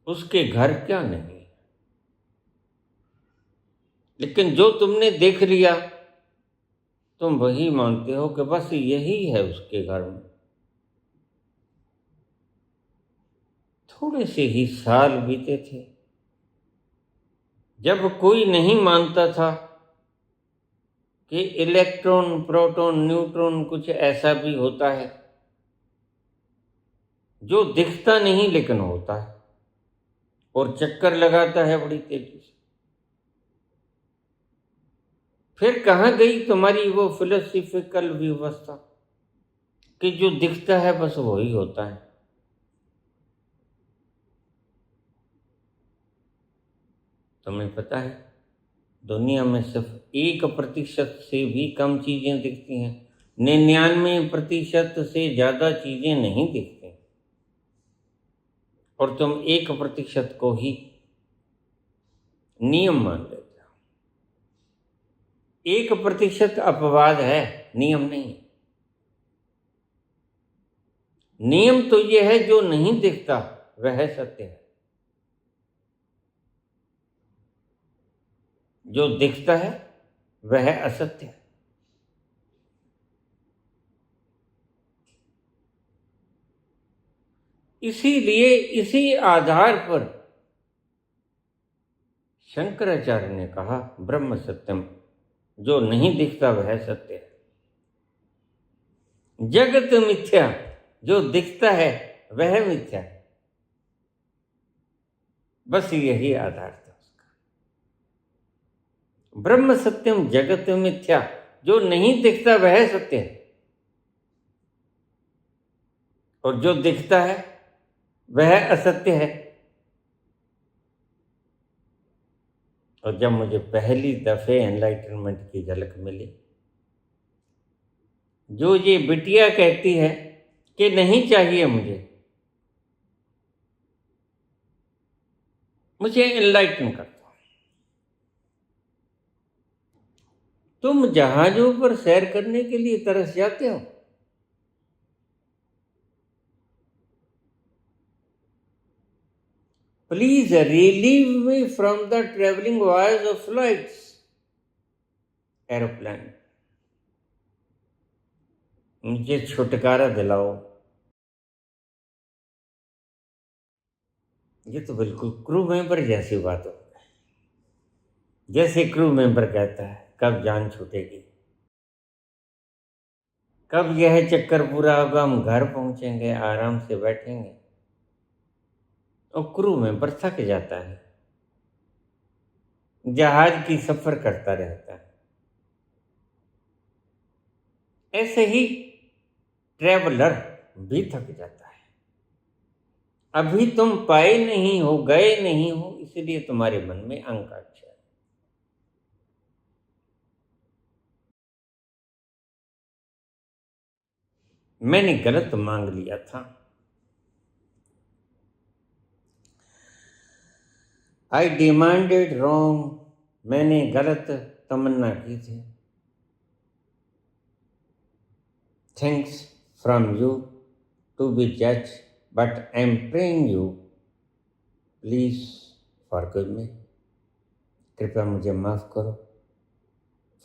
S1: उसके घर क्या नहीं, लेकिन जो तुमने देख लिया तुम वही मानते हो कि बस यही है उसके घर में। थोड़े से ही साल बीते थे जब कोई नहीं मानता था कि इलेक्ट्रॉन, प्रोटॉन, न्यूट्रॉन कुछ ऐसा भी होता है जो दिखता नहीं लेकिन होता है और चक्कर लगाता है बड़ी तेजी से। फिर कहाँ गई तुम्हारी वो फिलोसॉफिकल व्यवस्था कि जो दिखता है बस वही होता है? तुम्हें पता है दुनिया में सिर्फ 1% से भी कम चीजें दिखती हैं, 99% से ज्यादा चीजें नहीं दिखती, और तुम 1% को ही नियम मान लेते हो। 1% अपवाद है, नियम नहीं। नियम तो यह है जो नहीं दिखता वह सत्य है, जो दिखता है वह असत्य है। इसीलिए इसी आधार पर शंकराचार्य ने कहा ब्रह्म सत्यम, जो नहीं दिखता वह सत्य है। जगत मिथ्या, जो दिखता है वह मिथ्या है। बस यही आधार था उसका। ब्रह्म सत्यम जगत मिथ्या, जो नहीं दिखता वह सत्य है, और जो दिखता है वह असत्य है। और जब मुझे पहली दफे एनलाइटनमेंट की झलक मिली, जो ये बिटिया कहती है कि नहीं चाहिए मुझे एनलाइटन कर दो। तुम जहाजों पर सैर करने के लिए तरस जाते हो, please relieve me from the travelling voyage of flights, aeroplane. मुझे छुटकारा दिलाओ। ये तो बिल्कुल क्रू मेंबर जैसी बात हो, जैसे क्रू मेंबर कहता है कब जान छूटेगी, कब यह चक्कर पूरा होगा, हम घर पहुंचेंगे, आराम से बैठेंगे। और क्रू मेंबर थक जाता है, जहाज की सफर करता रहता है। ऐसे ही ट्रेवलर भी थक जाता है। अभी तुम पाए नहीं हो, गए नहीं हो, इसलिए तुम्हारे मन में आकांक्षा है। मैंने गलत मांग लिया था। आई डिमांडेड रॉन्ग, मैंने गलत तमन्ना की थी। Things from you to be जज, but I am praying you, please forgive me, कृपया मुझे माफ करो।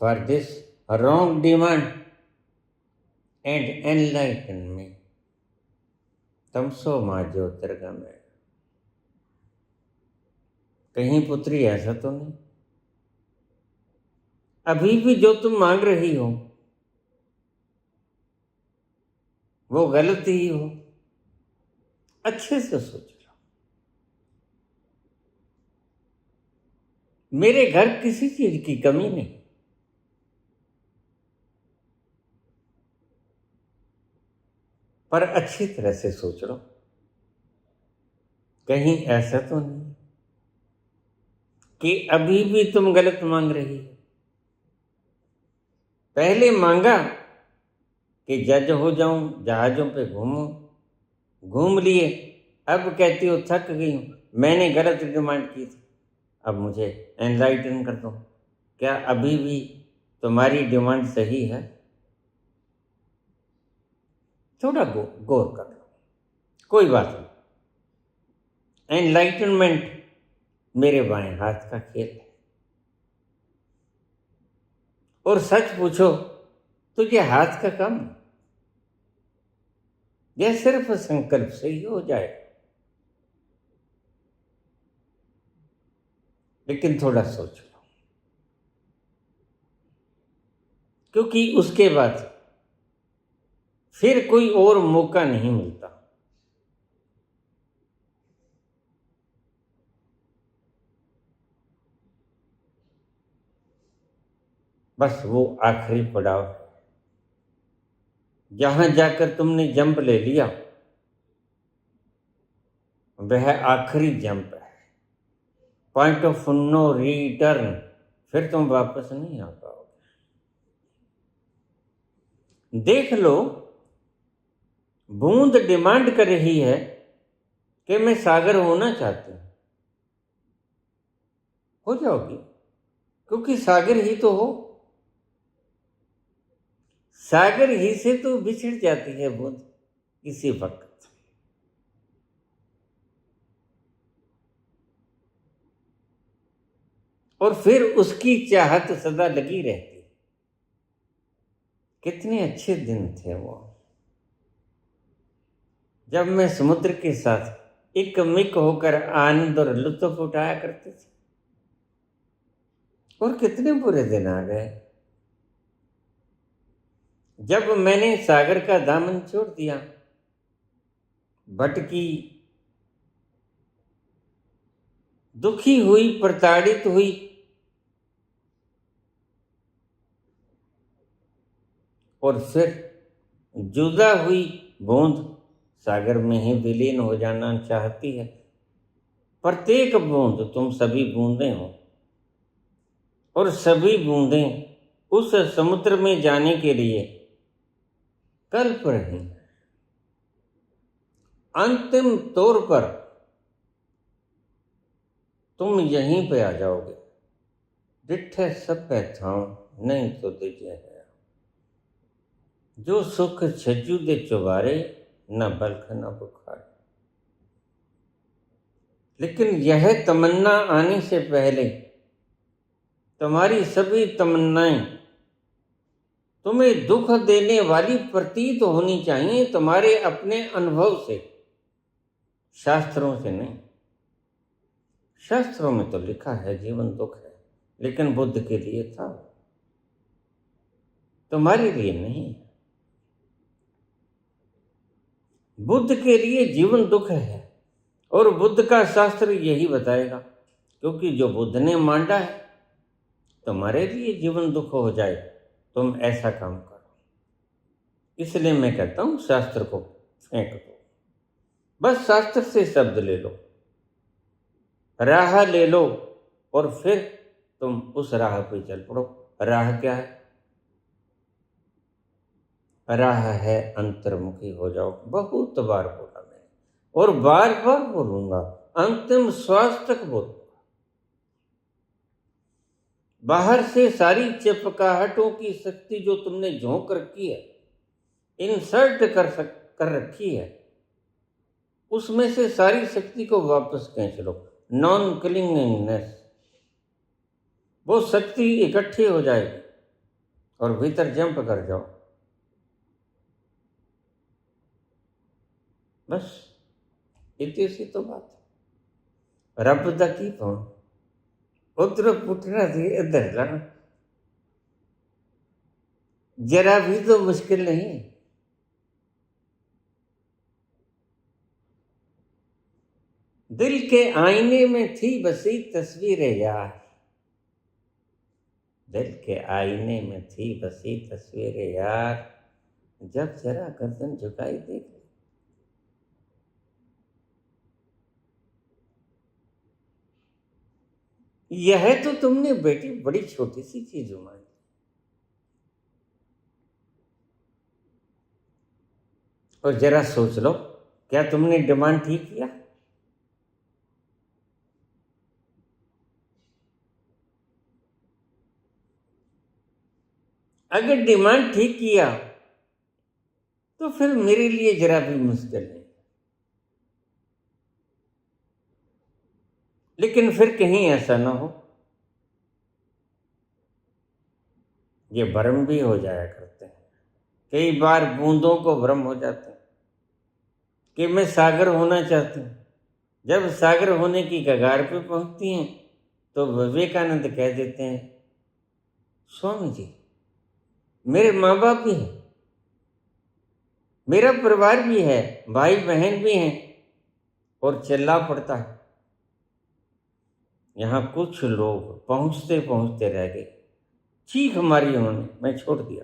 S1: For this wrong demand and enlighten me. तमसो माँ ज्योतिर्गमय। कहीं पुत्री ऐसा तो नहीं, अभी भी जो तुम मांग रही हो वो गलत ही हो? अच्छे से सोच लो। मेरे घर किसी चीज की कमी नहीं, पर अच्छी तरह से सोच लो, कहीं ऐसा तो नहीं कि अभी भी तुम गलत मांग रही हो। पहले मांगा कि जज हो जाऊं, जहाजों पे घूमूं, घूम लिए, अब कहती हो थक गई हूं, मैंने गलत डिमांड की थी, अब मुझे एनलाइटन कर दो। क्या अभी भी तुम्हारी डिमांड सही है? थोड़ा गौर कर लो, कोई बात नहीं। एनलाइटनमेंट मेरे बाएं हाथ का खेल है, और सच पूछो तो ये हाथ का काम है, यह सिर्फ संकल्प से ही हो जाए। लेकिन थोड़ा सोच लो, क्योंकि उसके बाद फिर कोई और मौका नहीं मिलता। बस वो आखिरी पड़ाव है, जहां जाकर तुमने जंप ले लिया वह आखिरी जंप है, पॉइंट ऑफ नो रिटर्न। फिर तुम वापस नहीं आ पाओगे। देख लो, बूंद डिमांड कर रही है कि मैं सागर होना चाहती हूं, हो जाओगी, क्योंकि सागर ही तो हो। सागर ही से तो बिछड़ जाती है बूंद किसी वक्त, और फिर उसकी चाहत सदा लगी रहती। कितने अच्छे दिन थे वो, जब मैं समुद्र के साथ एक मिक होकर आनंद और लुत्फ उठाया करते थे। और कितने बुरे दिन आ गए जब मैंने सागर का दामन छोड़ दिया, भटकी, दुखी हुई, प्रताड़ित हुई, और फिर जुदा हुई बूंद सागर में ही विलीन हो जाना चाहती है। प्रत्येक बूंद, तुम सभी बूंदें हो, और सभी बूंदें उस समुद्र में जाने के लिए कल्प रही। अंतिम तौर पर तुम यहीं पे आ जाओगे। डिठे सब थाऊं नहीं तो दीजिए है, जो सुख छज्जू दे चुबारे, न बल्ख न बुखार। लेकिन यह तमन्ना आने से पहले तुम्हारी सभी तमन्नाएं तुम्हें दुख देने वाली प्रतीत होनी चाहिए, तुम्हारे अपने अनुभव से, शास्त्रों से नहीं। शास्त्रों में तो लिखा है जीवन दुख है, लेकिन बुद्ध के लिए था, तुम्हारे लिए नहीं। बुद्ध के लिए जीवन दुख है, और बुद्ध का शास्त्र यही बताएगा, क्योंकि जो बुद्ध ने मांडा है तुम्हारे लिए जीवन दुख हो जाए, तुम ऐसा काम करो। इसलिए मैं कहता हूं शास्त्र को फेंक दो, बस शास्त्र से शब्द ले लो, राह ले लो, और फिर तुम उस राह पे चल पड़ो। राह क्या है? राह है अंतर्मुखी हो जाओ। बहुत बार बोला मैंने, और बार बार बोलूंगा, अंतिम श्वास तक बोलूंगा। बाहर से सारी चिपकाहटों की शक्ति जो तुमने झोंक रखी है, इंसर्ट कर रखी है, उसमें से सारी शक्ति को वापस खींच लो। नॉन क्लिंगिंगनेस, वो शक्ति इकट्ठी हो जाएगी, और भीतर जंप कर जाओ। बस इतनी सी तो बात है। रब दा की पाऊं उधर पुटना थी इधर लाना, जरा भी तो मुश्किल नहीं। दिल के आईने में थी बसी तस्वीरें यार, दिल के आईने में थी बसी तस्वीरें यार, जब जरा गर्दन झुकाई देख। यह तो तुमने बेटी बड़ी छोटी सी चीज मांगी, और जरा सोच लो, क्या तुमने डिमांड ठीक किया? अगर डिमांड ठीक किया तो फिर मेरे लिए जरा भी मुश्किल नहीं। लेकिन फिर कहीं ऐसा ना हो, ये भ्रम भी हो जाया करते हैं। कई बार बूंदों को भ्रम हो जाते हैं कि मैं सागर होना चाहती हूँ। जब सागर होने की कगार पे पहुंचती हैं तो विवेकानंद कह देते हैं, स्वामी जी मेरे माँ बाप भी हैं, मेरा परिवार भी है, भाई बहन भी हैं, और चिल्ला पड़ता है। यहाँ कुछ लोग पहुंचते पहुंचते रह गए, चीख मारी उन्होंने, मैं छोड़ दिया।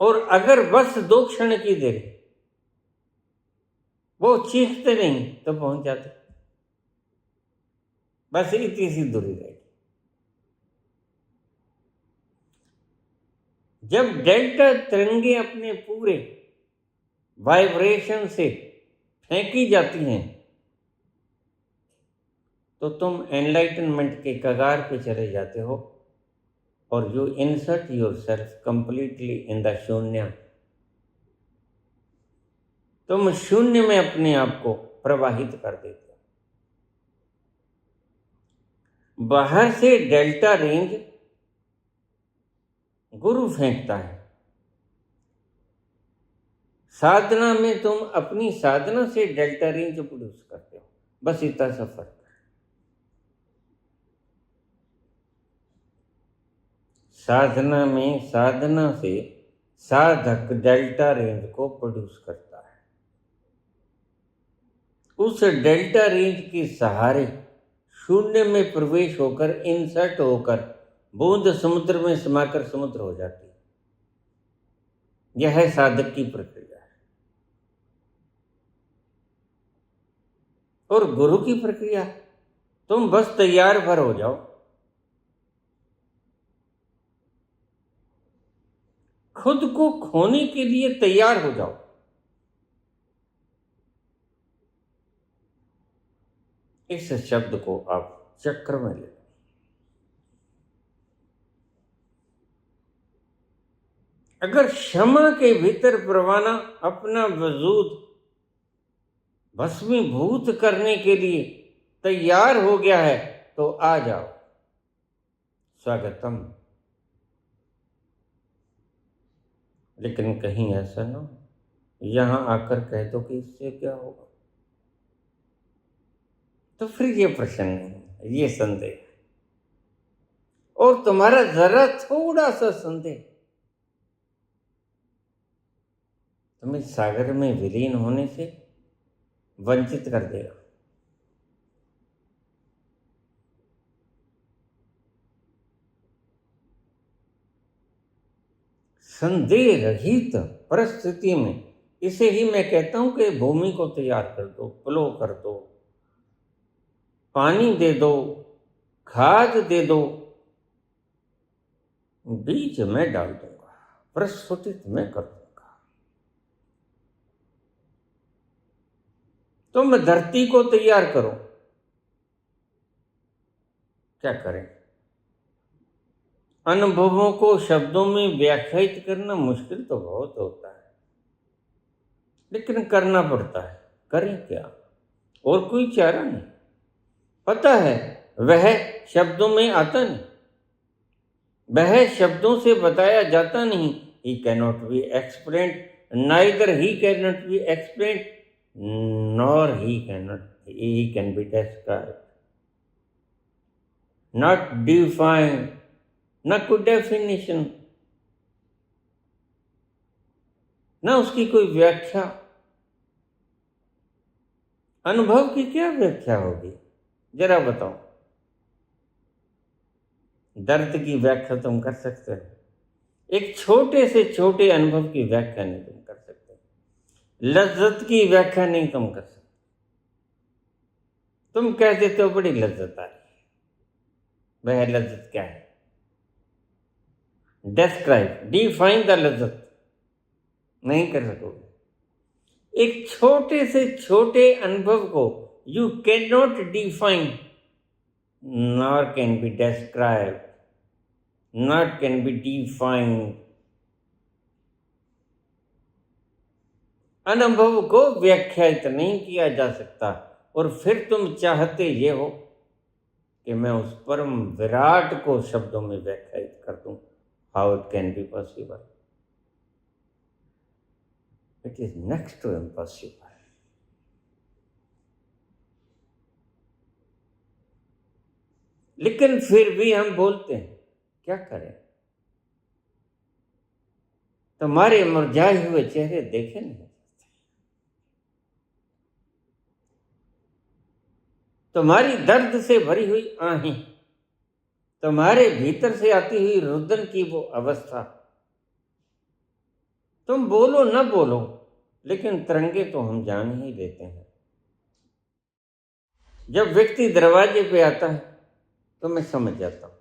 S1: और अगर बस 2 क्षण की देर वो चीखते नहीं तो पहुंच जाते। बस इतनी सी दूरी रहेगी। जब डेल्टा तिरंगे अपने पूरे वाइब्रेशन से फेंकी जाती हैं तो तुम एनलाइटनमेंट के कगार पे चले जाते हो, और you insert your self completely in the शून्य। तुम शून्य में अपने आप को प्रवाहित कर देते हो। बाहर से डेल्टा रेंज गुरु फेंकता है, साधना में तुम अपनी साधना से डेल्टा रेंज प्रोड्यूस करते हो। बस इतना सा फर्क है। साधना में साधना से साधक डेल्टा रेंज को प्रोड्यूस करता है। उस डेल्टा रेंज के सहारे शून्य में प्रवेश होकर, इंसर्ट होकर, बूंद समुद्र में समाकर समुद्र हो जाती है। यह है साधक की प्रक्रिया है। और गुरु की प्रक्रिया, तुम बस तैयार भर हो जाओ, खुद को खोने के लिए तैयार हो जाओ। इस शब्द को आप चक्र में ले। अगर क्षमा के भीतर परवाना अपना वजूद भस्मीभूत करने के लिए तैयार हो गया है तो आ जाओ, स्वागतम। लेकिन कहीं ऐसा ना हो यहां आकर कह दो कि इससे क्या होगा, तो फिर ये प्रश्न नहीं, ये संदेह। और तुम्हारा जरा थोड़ा सा संदेह तुम्हें सागर में विलीन होने से वंचित कर देगा। संदेह रहित परिस्थिति में इसे ही मैं कहता हूं कि भूमि को तैयार कर दो, प्लो कर दो, पानी दे दो, खाद दे दो, बीज मैं डाल दूंगा, प्रस्फुटित मैं कर दूंगा। तुम धरती को तैयार करो। क्या करें? अनुभवों को शब्दों में व्याख्यायित करना मुश्किल तो बहुत होता है, लेकिन करना पड़ता है। करें क्या? और कोई चारा नहीं। पता है वह शब्दों में आता नहीं, वह शब्दों से बताया जाता नहीं। ही cannot be explained, neither he cannot be explained nor he can be described, not defined, ना कोई डेफिनेशन, ना उसकी कोई व्याख्या। अनुभव की क्या व्याख्या होगी, जरा बताओ। दर्द की व्याख्या तुम कर सकते हो, एक छोटे से छोटे अनुभव की व्याख्या नहीं तुम कर सकते, लज्जत की व्याख्या नहीं तुम कर सकते। तुम कह देते हो बड़ी लज्जत आ रही है, वह लज्जत क्या है? डिस्क्राइब, डिफाइन द लज्जत नहीं कर सकोगे। एक छोटे से छोटे अनुभव को you can not define, nor can be describe, not can be defined. अनुभव को व्याख्यायित नहीं किया जा सकता। और फिर तुम चाहते ये हो कि मैं उस परम विराट को शब्दों में व्याख्यायित कर दूं। How it can be possible? It is next to impossible. लेकिन फिर भी हम बोलते हैं, क्या करें? तुम्हारे मुरझाए हुए चेहरे देखे नहीं, तुम्हारी दर्द से भरी हुई आहें, तुम्हारे भीतर से आती हुई रुदन की वो अवस्था। तुम बोलो न बोलो, लेकिन तिरंगे तो हम जान ही लेते हैं। जब व्यक्ति दरवाजे पे आता है तो मैं समझ जाता हूं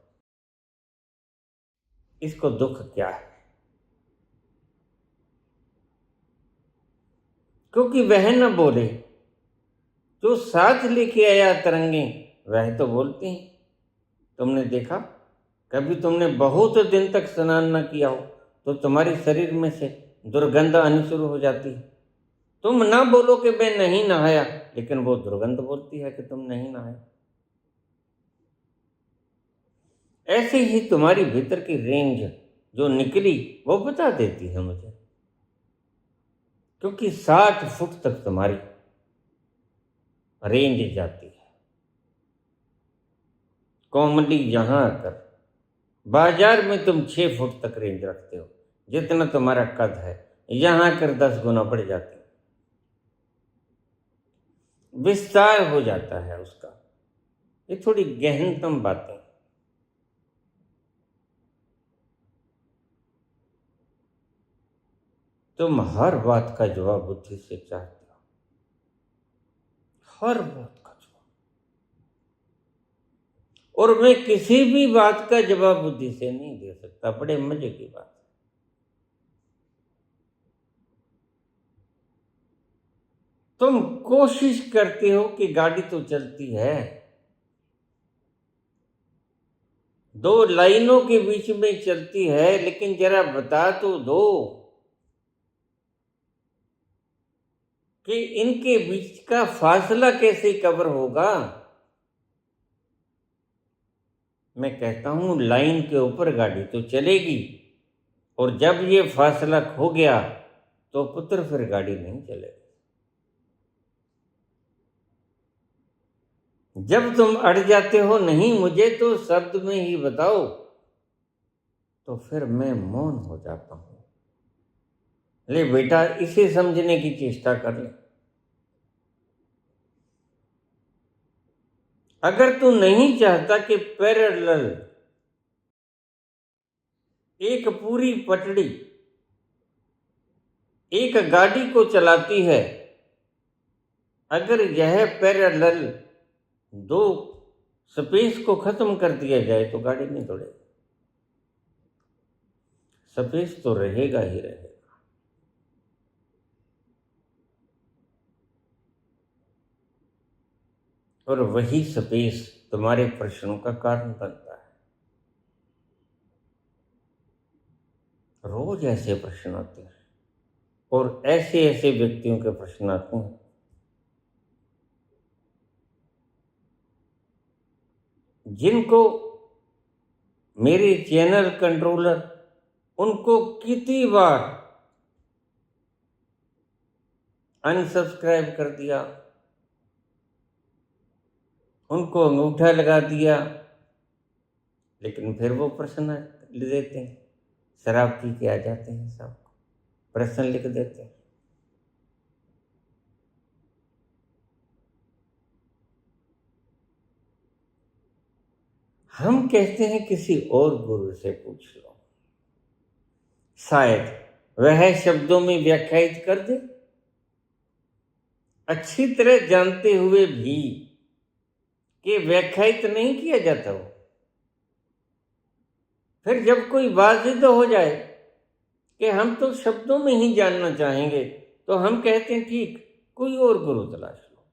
S1: इसको दुख क्या है, क्योंकि वह न बोले। जो साथ लेके आया तिरंगे वह तो बोलते हैं। तुमने देखा, कभी तुमने बहुत दिन तक स्नान न किया हो तो तुम्हारे शरीर में से दुर्गंध आनी शुरू हो जाती है। तुम ना बोलो कि मैं नहीं नहाया, लेकिन वो दुर्गंध बोलती है कि तुम नहीं नहाए। ऐसे ही तुम्हारी भीतर की रेंज जो निकली वो बता देती है मुझे, क्योंकि 60 फुट तक तुम्हारी रेंज जाती है। कॉमनली यहां आकर बाजार में तुम 6 फुट तक रेंज रखते हो, जितना तुम्हारा कद है, यहां आकर 10 गुना बढ़ जाती है, विस्तार हो जाता है उसका। ये थोड़ी गहनतम बातें। तुम हर बात का जवाब बुद्धि से चाहते हो, हर बात का जवाब। और मैं किसी भी बात का जवाब बुद्धि से नहीं दे सकता। बड़े मजे की बात। तुम कोशिश करते हो कि गाड़ी तो चलती है, 2 लाइनों के बीच में चलती है, लेकिन जरा बता तो दो कि इनके बीच का फासला कैसे कवर होगा। मैं कहता हूं लाइन के ऊपर गाड़ी तो चलेगी, और जब ये फासला खो गया तो पुत्र फिर गाड़ी नहीं चलेगी। जब तुम अड़ जाते हो, नहीं मुझे तो शब्द में ही बताओ, तो फिर मैं मौन हो जाता हूं। ले बेटा, इसे समझने की चेष्टा कर ले। अगर तू नहीं चाहता कि पैरेलल एक पूरी पटड़ी एक गाड़ी को चलाती है, अगर यह पैरेलल 2 स्पेस को खत्म कर दिया जाए तो गाड़ी नहीं दौड़ेगी। स्पेस तो रहेगा ही रहेगा। और वही स्पेस तुम्हारे प्रश्नों का कारण बनता है। रोज ऐसे प्रश्न आते हैं, और ऐसे ऐसे व्यक्तियों के प्रश्न आते हैं जिनको मेरे चैनल कंट्रोलर उनको कितनी बार अनसब्सक्राइब कर दिया, उनको अंगूठा लगा दिया, लेकिन फिर वो प्रश्न लिख देते हैं, शराब पी के आ जाते हैं, सब प्रश्न लिख देते हैं। हम कहते हैं किसी और गुरु से पूछ लो, शायद वह शब्दों में व्याख्यायित कर दे। अच्छी तरह जानते हुए भी कि व्याख्यायित नहीं किया जाता हो, फिर जब कोई बात जिद हो जाए कि हम तो शब्दों में ही जानना चाहेंगे, तो हम कहते हैं ठीक, कोई और गुरु तलाश लो,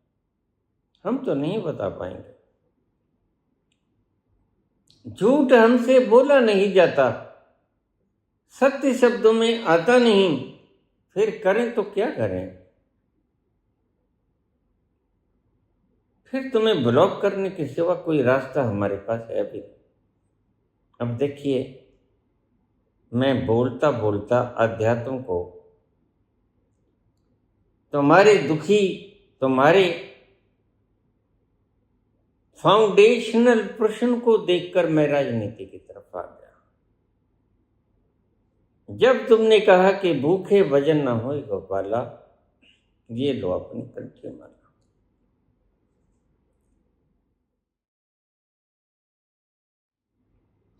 S1: हम तो नहीं बता पाएंगे। झूठ हमसे बोला नहीं जाता, सत्य शब्दों में आता नहीं, फिर करें तो क्या करें? फिर तुम्हें ब्लॉक करने के सिवा कोई रास्ता हमारे पास है भी। अब देखिए, मैं बोलता बोलता अध्यात्म को, तुम्हारे फाउंडेशनल प्रश्न को देखकर मैं राजनीति की तरफ आ गया। जब तुमने कहा कि भूखे भजन न होए गोपाला, ये लो अपनी कंठी माला।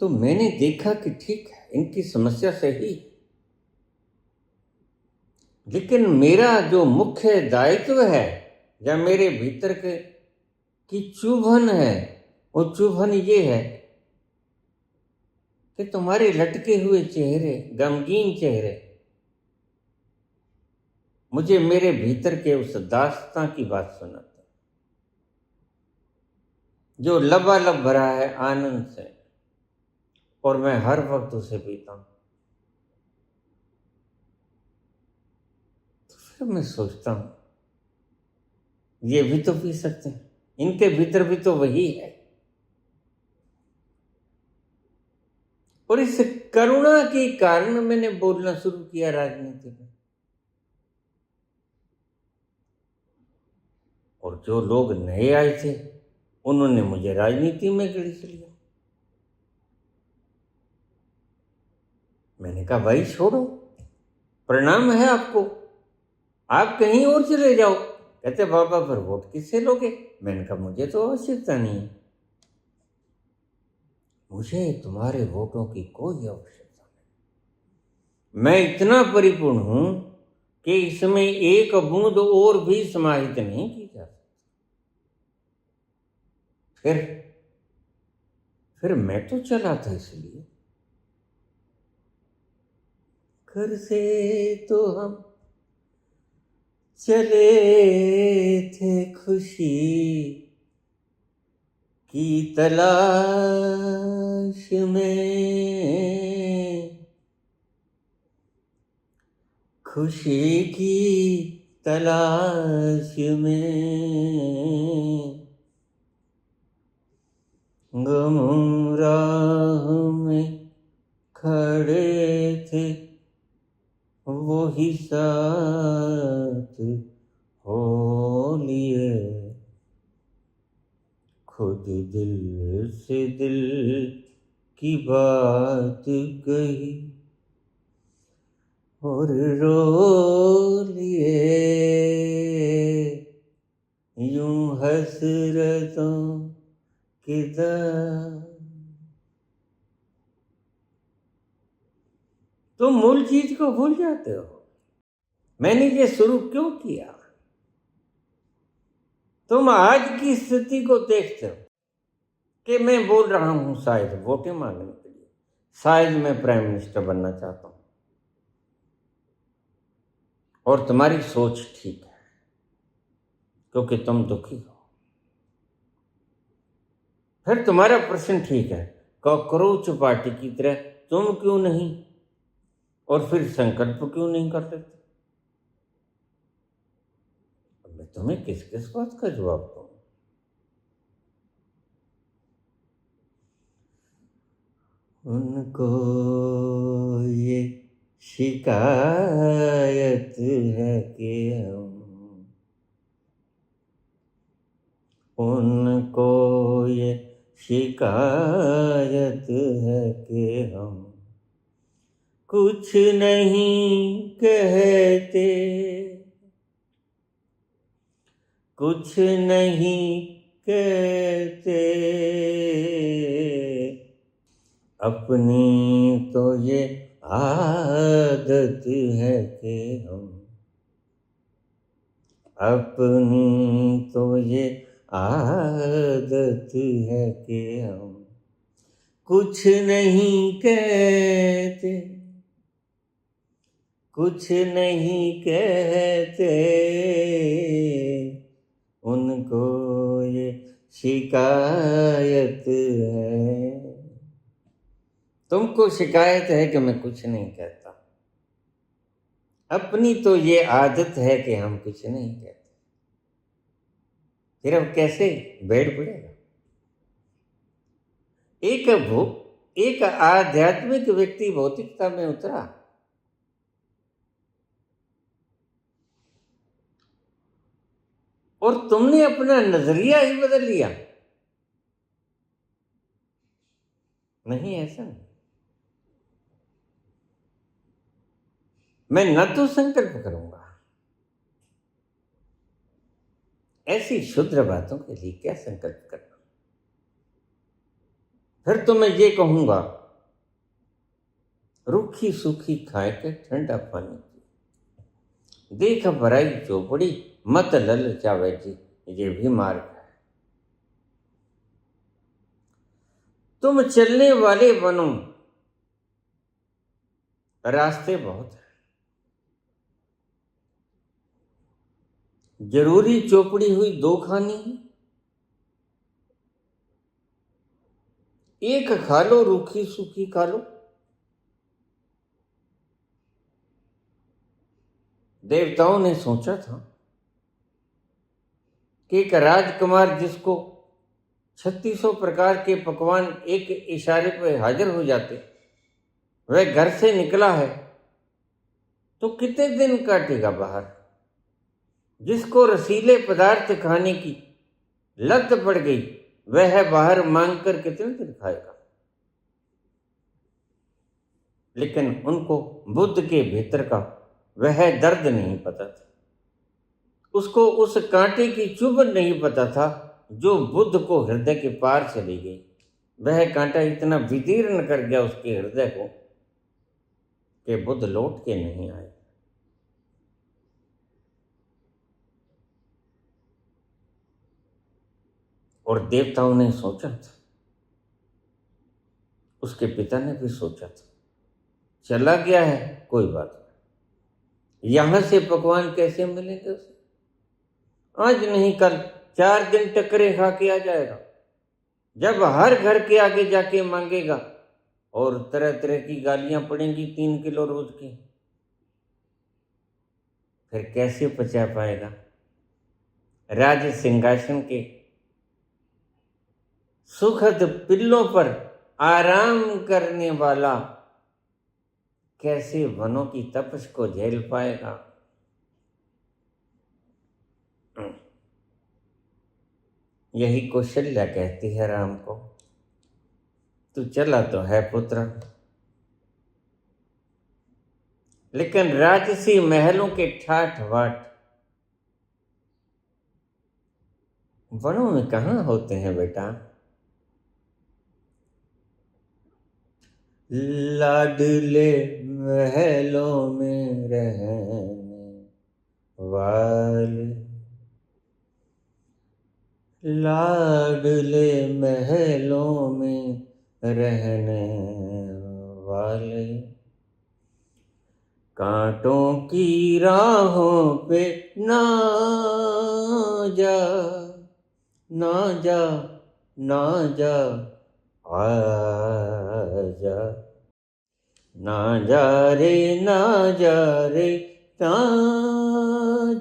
S1: तो मैंने देखा कि ठीक है, इनकी समस्या सही, लेकिन मेरा जो मुख्य दायित्व है या मेरे भीतर के की चुभन है, वो चुभन ये है कि तुम्हारे लटके हुए चेहरे, गमगीन चेहरे, मुझे मेरे भीतर के उस दास्तां की बात सुनाते, जो लबालब भरा है आनंद से, और मैं हर वक्त उसे पीता हूं। तो फिर मैं सोचता हूं, ये भी तो पी सकते हैं, इनके भीतर भी तो वही है। और इस करुणा के कारण मैंने बोलना शुरू किया राजनीति में। और जो लोग नए आए थे, उन्होंने मुझे राजनीति में घसीट लिया। मैंने कहा भाई छोड़ो, प्रणाम है आपको, आप कहीं और चले जाओ। कहते बाबा फिर वोट किससे लोगे? मैंने कहा मुझे तो आवश्यकता नहीं है, मुझे तुम्हारे वोटों की कोई आवश्यकता नहीं। मैं इतना परिपूर्ण हूं कि इसमें एक बूंद और भी समाहित नहीं की जा सकती। फिर मैं तो चला था इसलिए, घर से तो हम चले थे खुशी की तलाश में, खुशी की तलाश में, गम राह में खड़े थे, वही साथ हो लिए, खुद दिल से दिल की बात कही और रो लिए, यूं हसरतों की तुम मूल चीज को भूल जाते हो। मैंने ये शुरू क्यों किया? तुम आज की स्थिति को देखते हो कि मैं बोल रहा हूं शायद वोटें मांगने के लिए, शायद मैं प्राइम मिनिस्टर बनना चाहता हूं, और तुम्हारी सोच ठीक है क्योंकि तुम दुखी हो। फिर तुम्हारा प्रश्न ठीक है, कॉकरोच पार्टी की तरह तुम क्यों नहीं, और फिर संकल्प क्यों नहीं कर लेते? मैं तुम्हें किस किस बात का जवाब दूं? उनको ये शिकायत है कि उनको ये शिकायत है कि हम कुछ नहीं कहते, कुछ नहीं कहते, अपनी तो ये आदत है कि हम, अपनी तो ये आदत है कि हम कुछ नहीं कहते, कुछ नहीं कहते, उनको ये शिकायत है। तुमको शिकायत है कि मैं कुछ नहीं कहता, अपनी तो ये आदत है कि हम कुछ नहीं कहते। फिर अब कैसे बैठ पड़ेगा? एक आध्यात्मिक व्यक्ति भौतिकता में उतरा, और तुमने अपना नजरिया ही बदल लिया। नहीं, ऐसा नहीं। मैं न तो संकल्प करूंगा, ऐसी क्षुद्र बातों के लिए क्या संकल्प करना। फिर तो मैं ये कहूंगा, रूखी सूखी खाए के ठंडा पानी पी, देख भराई चौपड़ी मत ललचावे जी, ये भी मार्ग है। तुम चलने वाले बनो, रास्ते बहुत हैं, जरूरी चौपड़ी हुई दो खानी है, एक खा लो, रूखी सूखी खा लो। देवताओं ने सोचा था कि एक राजकुमार जिसको 3600 प्रकार के पकवान एक इशारे पर हाजिर हो जाते, वह घर से निकला है तो कितने दिन काटेगा बाहर। जिसको रसीले पदार्थ खाने की लत पड़ गई, वह बाहर मांगकर कितने दिन खाएगा। लेकिन उनको बुद्ध के भीतर का वह दर्द नहीं पता था, उसको उस कांटे की चुभन नहीं पता था जो बुद्ध को हृदय के पार चली गई। वह कांटा इतना विदीर्ण कर गया उसके हृदय को कि बुद्ध लौट के नहीं आए। और देवताओं ने सोचा था, उसके पिता ने भी सोचा था, चला गया है कोई बात नहीं, यहां से पकवान कैसे मिलेंगे उसे। आज नहीं कल 4 दिन टकरे खा के आ जाएगा, जब हर घर के आगे जाके मांगेगा और तरह तरह की गालियां पड़ेंगी 3 किलो रोज की, फिर कैसे पचा पाएगा। राज सिंहासन के सुखद पिल्लों पर आराम करने वाला कैसे वनों की तपश को झेल पाएगा। यही कौशल्या कहती है राम को, तू चला तो है पुत्र, लेकिन राजसी महलों के ठाठ बाट वनों में कहाँ होते हैं बेटा। लाडले महलों में रहने वाले, लाडले महलों में रहने वाले, कांटों की राहों पे ना जा, ना जा, ना जा, आजा, ना जा रे, ना जा रे, ना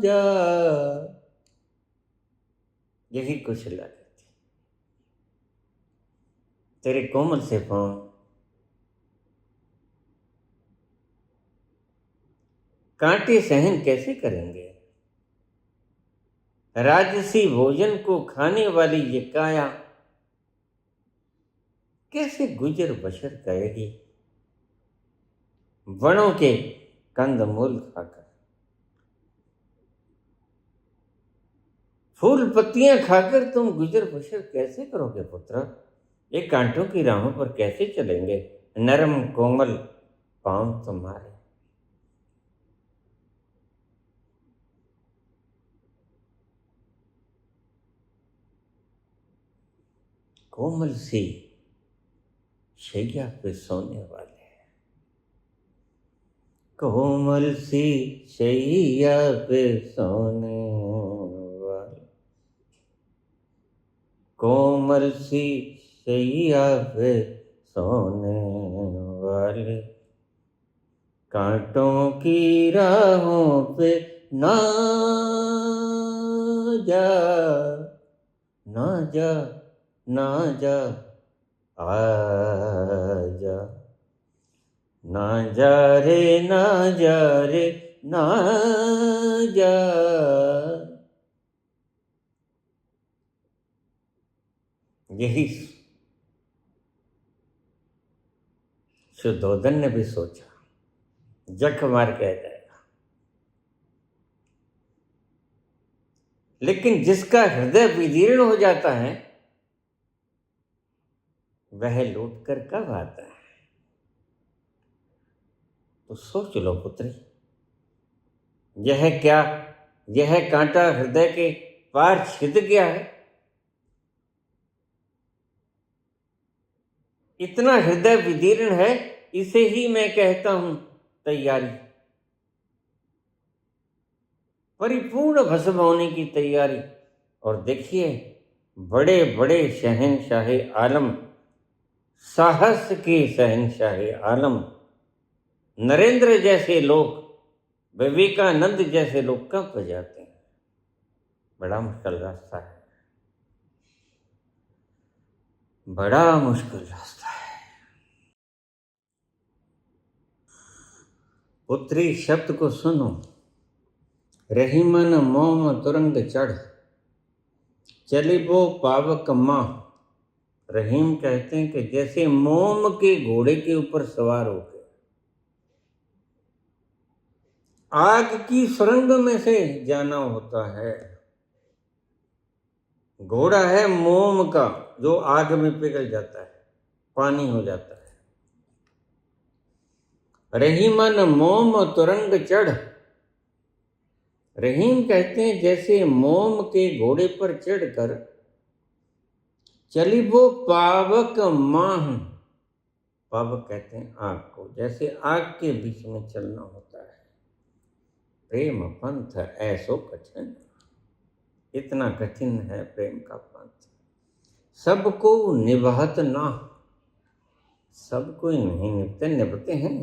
S1: जा। यही कौशल्या कहती, तेरे कोमल से पांव कांटे सहन कैसे करेंगे? राजसी भोजन को खाने वाली ये काया कैसे गुजर बसर करेगी वनों के कंदमूल खाकर? फूल पत्तियां खाकर तुम गुजर बसर कैसे करोगे पुत्र? ये कांटों की राहों पर कैसे चलेंगे नरम कोमल पांव तुम्हारे? कोमल सी शैया पे सोने वाले, कोमल सी शैया पे सोने वाले, कोमल सी शैया पे सोने वाले, कांटों की राहों पे ना जा, ना जा, ना जा, आजा, ना जा रे, ना जा रे, ना जा। यही शुद्धोधन ने भी सोचा, जख मार कह जाएगा, लेकिन जिसका हृदय विदीर्ण हो जाता है वह लौट कर कब आता है? तो सोच लो पुत्री, यह क्या, यह कांटा हृदय के पार छिद गया है? इतना हृदय विदीर्ण है, इसे ही मैं कहता हूं तैयारी, परिपूर्ण भस्म होने की तैयारी। और देखिए, बड़े बड़े शहंशाहे आलम, साहस के शहंशाहे आलम, नरेंद्र जैसे लोग, विवेकानंद जैसे लोग कब बजाते हैं? बड़ा मुश्किल रास्ता है, बड़ा मुश्किल रास्ता है। पुत्री शब्द को सुनो, रहीमन मोम तुरंग चढ़, चलिबो पावक माँ। रहीम कहते हैं कि जैसे मोम के घोड़े के ऊपर सवार हो गए, आग की सुरंग में से जाना होता है। घोड़ा है मोम का, जो आग में पिघल जाता है, पानी हो जाता है। रहीमन मोम तुरंग चढ़, रहीम कहते हैं जैसे मोम के घोड़े पर चढ़कर चलिबो पावक माह, पावक कहते हैं आग को, जैसे आग के बीच में चलना होता है। प्रेम पंथ ऐसो कठिन, इतना कठिन है प्रेम का पंथ, सबको निभात ना, सब कोई नहीं निभते, निभते हैं,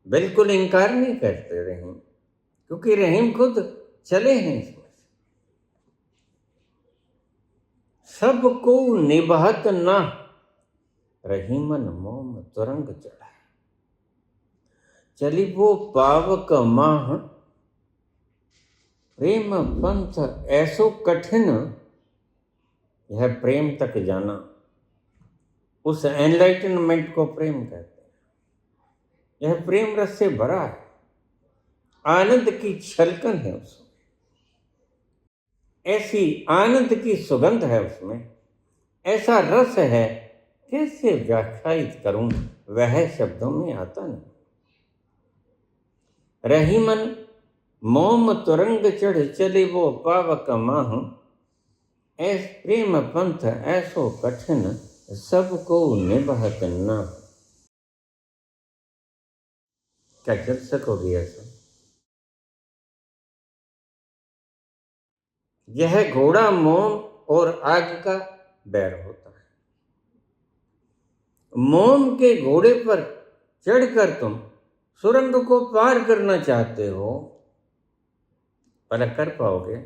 S1: बिल्कुल इनकार नहीं करते रहीम, क्योंकि रहीम खुद चले हैं इसमें। सबको निभात ना, रहीमन मोम तुरंग चढ़ा, चलिबो पावक माह। प्रेम पंथ ऐसो कठिन, यह प्रेम तक जाना, उस एनलाइटनमेंट को प्रेम कहते हैं। यह प्रेम रस से भरा है, आनंद की छलकन है उसमें, ऐसी आनंद की सुगंध है उसमें, ऐसा रस है, कैसे व्याख्यायित करूं, वह शब्दों में आता नहीं। रहीमन मोम तुरंग चढ़, चले वो पावक माह, ऐस प्रेम पंथ ऐसो कठिन, सबको निभात ना। क्या चल सकोगी ऐसा? यह घोड़ा मोम और आग का बैर होता है। मोम के घोड़े पर चढ़कर तुम सुरंग को पार करना चाहते हो, पर कर पाओगे?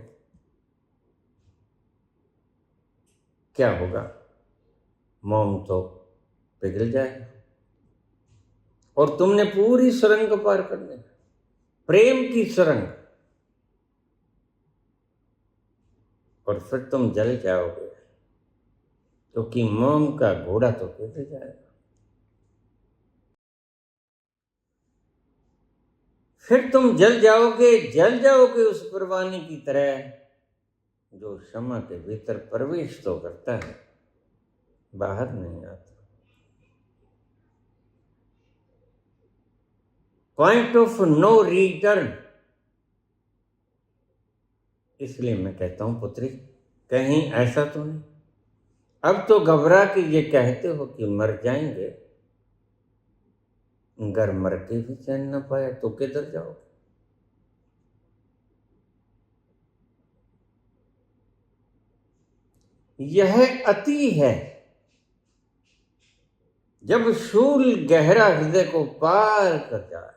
S1: क्या होगा? मोम तो पिघल जाएगा और तुमने पूरी सुरंग पार कर लेना। प्रेम की सुरंग, और फिर तुम जल जाओगे, क्योंकि मोम का घोड़ा तो गिर जाएगा। फिर तुम जल जाओगे उस परवाने की तरह जो क्षमा के भीतर प्रवेश तो करता है, बाहर नहीं आता। Point of no return. इसलिए मैं कहता हूं पुत्री, कहीं ऐसा तो नहीं अब तो घबरा के ये कहते हो कि मर जाएंगे, अगर मर के भी चैन न पाया तो किधर जाओ? यह अति है जब शूल गहरा हृदय को पार कर जाए,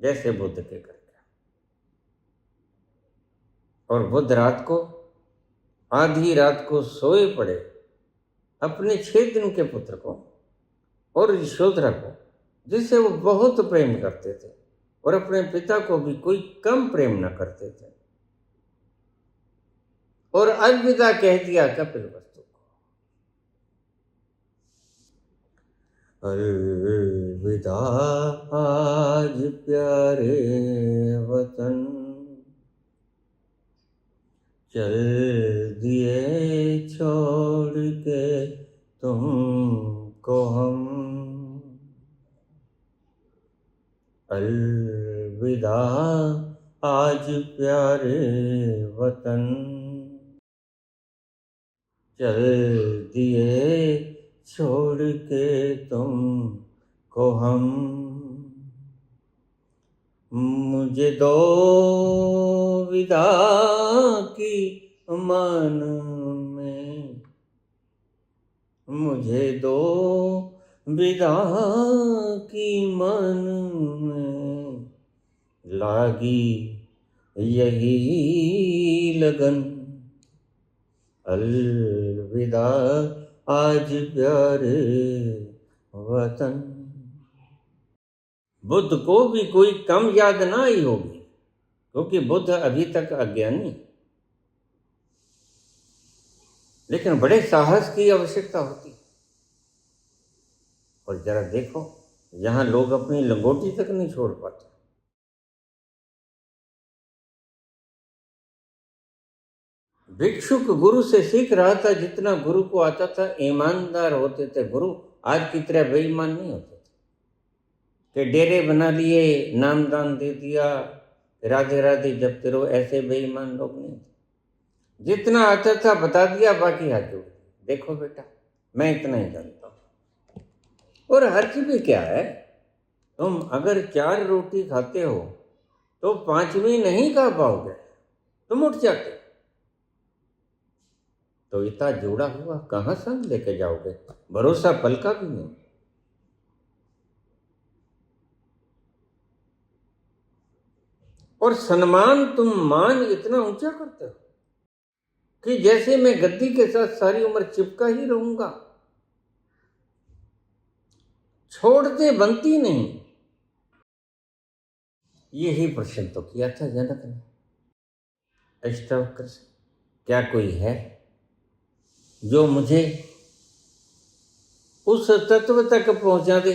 S1: जैसे बुद्ध के कर गया। और बुद्ध रात को, आधी रात को सोए पड़े अपने 6 दिन के पुत्र को और यशोधरा को, जिसे वो बहुत प्रेम करते थे, और अपने पिता को भी कोई कम प्रेम न करते थे, और अलविदा कह दिया कपिलवस्तु को। अलविदा आज प्यारे वतन, चल दिए छोड़ के तुमको हम। अलविदा आज प्यारे वतन, चल दिए छोड़ के तुमको हम। मुझे दो विदा की मन में, मुझे दो विदा की मन में, लागी यही लगन। अलविदा आज प्यारे वतन। बुद्ध को भी कोई कम याद ना आई होगी, क्योंकि बुद्ध अभी तक अज्ञानी, लेकिन बड़े साहस की आवश्यकता होती। और जरा देखो, यहां लोग अपनी लंगोटी तक नहीं छोड़ पाते। भिक्षुक गुरु से सीख रहा था, जितना गुरु को आता था। ईमानदार होते थे गुरु, आज की तरह बेईमान नहीं होते थे कि डेरे बना लिए, नाम दान दे दिया, राधे राधे जपते रहो। ऐसे बेईमान लोग नहीं थे। जितना आता था बता दिया, बाकी हाथ जोड़ दिया, देखो बेटा मैं इतना ही जानता हूं। और हर्ज भी क्या है, तुम अगर 4 रोटी खाते हो तो 5वीं नहीं खा पाओगे, तुम उठ जाते। तो इतना जोड़ा हुआ कहां संग लेके जाओगे? भरोसा पल का भी नहीं। और सम्मान तुम मान इतना ऊंचा करते हो कि जैसे मैं गद्दी के साथ सारी उम्र चिपका ही रहूंगा, छोड़ते बनती नहीं। यही प्रश्न तो किया था जनक ने अष्टावक्र से, क्या कोई है जो मुझे उस तत्व तक पहुंचा दे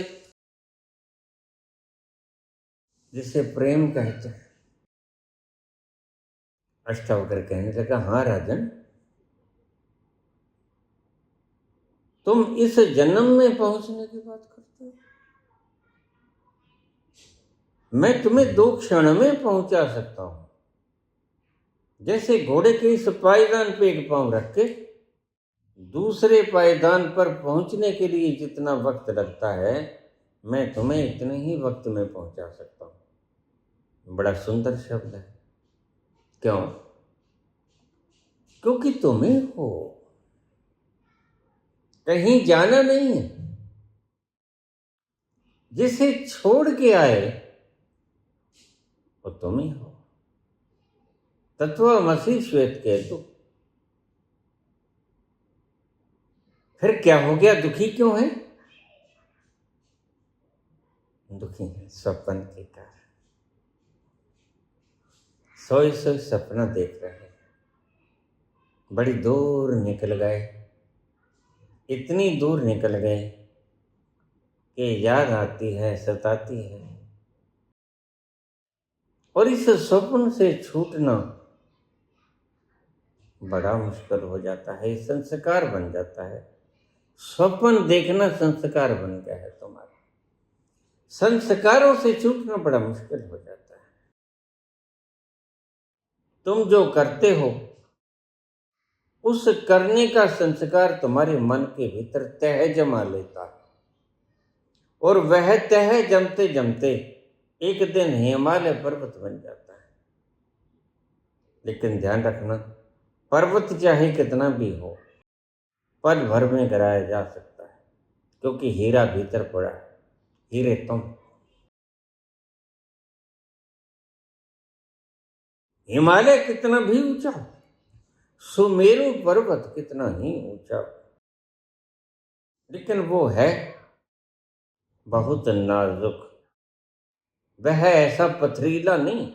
S1: जिसे प्रेम कहते हैं? अष्टावक्र कहने लगा, हाँ राजन, तुम इस जन्म में पहुंचने की बात करते हो। मैं तुम्हें 2 क्षण में पहुंचा सकता हूं। जैसे घोड़े के इस पायदान पे एक पांव रख के दूसरे पायदान पर पहुंचने के लिए जितना वक्त लगता है, मैं तुम्हें इतने ही वक्त में पहुंचा सकता हूं। बड़ा सुंदर शब्द है। क्यों? क्योंकि तुम्हें हो, कहीं जाना नहीं है। जिसे छोड़ के आए वो तुम ही हो। तत्वमसि श्वेत केतु। फिर क्या हो गया? दुखी क्यों है? दुखी है स्वप्न के कारण। सोई सोई सपना देख रहे हैं, बड़ी दूर निकल गए, इतनी दूर निकल गए कि याद आती है, सताती है। और इस स्वप्न से छूटना बड़ा मुश्किल हो जाता है, संस्कार बन जाता है। स्वप्न देखना संस्कार बन गया है तुम्हारा। संस्कारों से छूटना बड़ा मुश्किल हो जाता है। तुम जो करते हो उस करने का संस्कार तुम्हारे मन के भीतर तह जमा लेता है, और वह तह जमते जमते एक दिन हिमालय पर्वत बन जाता है। लेकिन ध्यान रखना, पर्वत चाहे कितना भी हो, पल भर में गिराया जा सकता है, क्योंकि हीरा भीतर पड़ा है। हीरे तुम। हिमालय कितना भी ऊंचा हो, सुमेरु पर्वत कितना ही ऊंचा हो, लेकिन वो है बहुत नाजुक। वह ऐसा पथरीला नहीं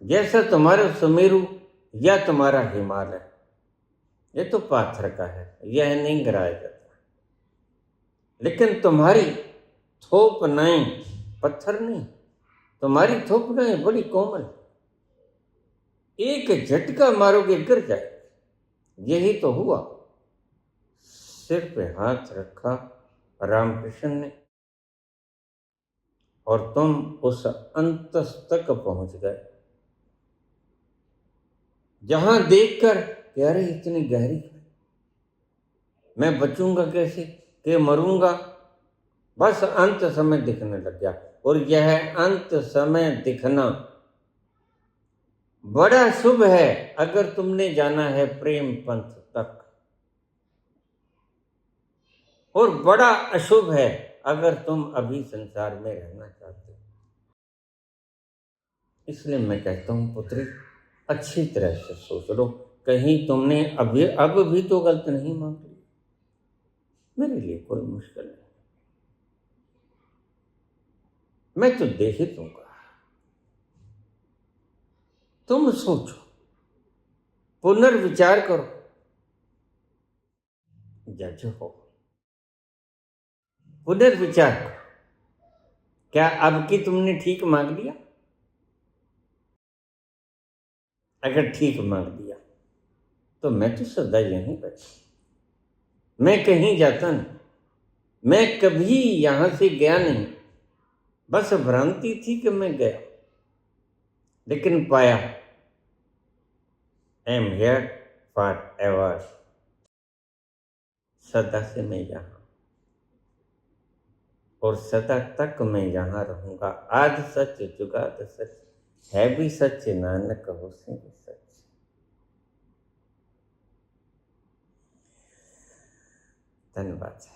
S1: जैसा तुम्हारा सुमेरु या तुम्हारा हिमालय। ये तो पाथर का है, यह नहीं गिराया जाता। लेकिन तुम्हारी थोप नाई पत्थर नहीं, तुम्हारी थोप नाई बड़ी कोमल, एक झटका मारोगे गिर जाए। यही तो हुआ। सिर पे हाथ रखा रामकृष्ण ने, और तुम उस अंत तक पहुंच गए जहां देखकर कि अरे इतनी गहरी, मैं बचूंगा कैसे, कि मरूंगा। बस अंत समय दिखने लग गया। और यह अंत समय दिखना बड़ा शुभ है अगर तुमने जाना है प्रेम पंथ तक, और बड़ा अशुभ है अगर तुम अभी संसार में रहना चाहते हो। इसलिए मैं कहता हूं पुत्री, अच्छी तरह से सोच लो, कहीं तुमने अब भी तो गलत नहीं मांग ली। मेरे लिए कोई मुश्किल नहीं, मैं तो दे ही दूंगा। तुम सोचो, पुनर्विचार करो, जज हो, पुनर्विचार करो। क्या अब की तुमने ठीक मांग लिया? अगर ठीक मांग लिया तो मैं तो सदा यहीं बैठा, मैं कहीं जाता नहीं, मैं कभी यहां से गया नहीं। बस भ्रांति थी कि मैं गया, लेकिन पाया I am here for ever. सदा से मैं यहाँ, और सदा तक मैं यहाँ रहूंगा। आद सच जुगाद सच, है भी सच नानक होसे भी सच। धन्यवाद।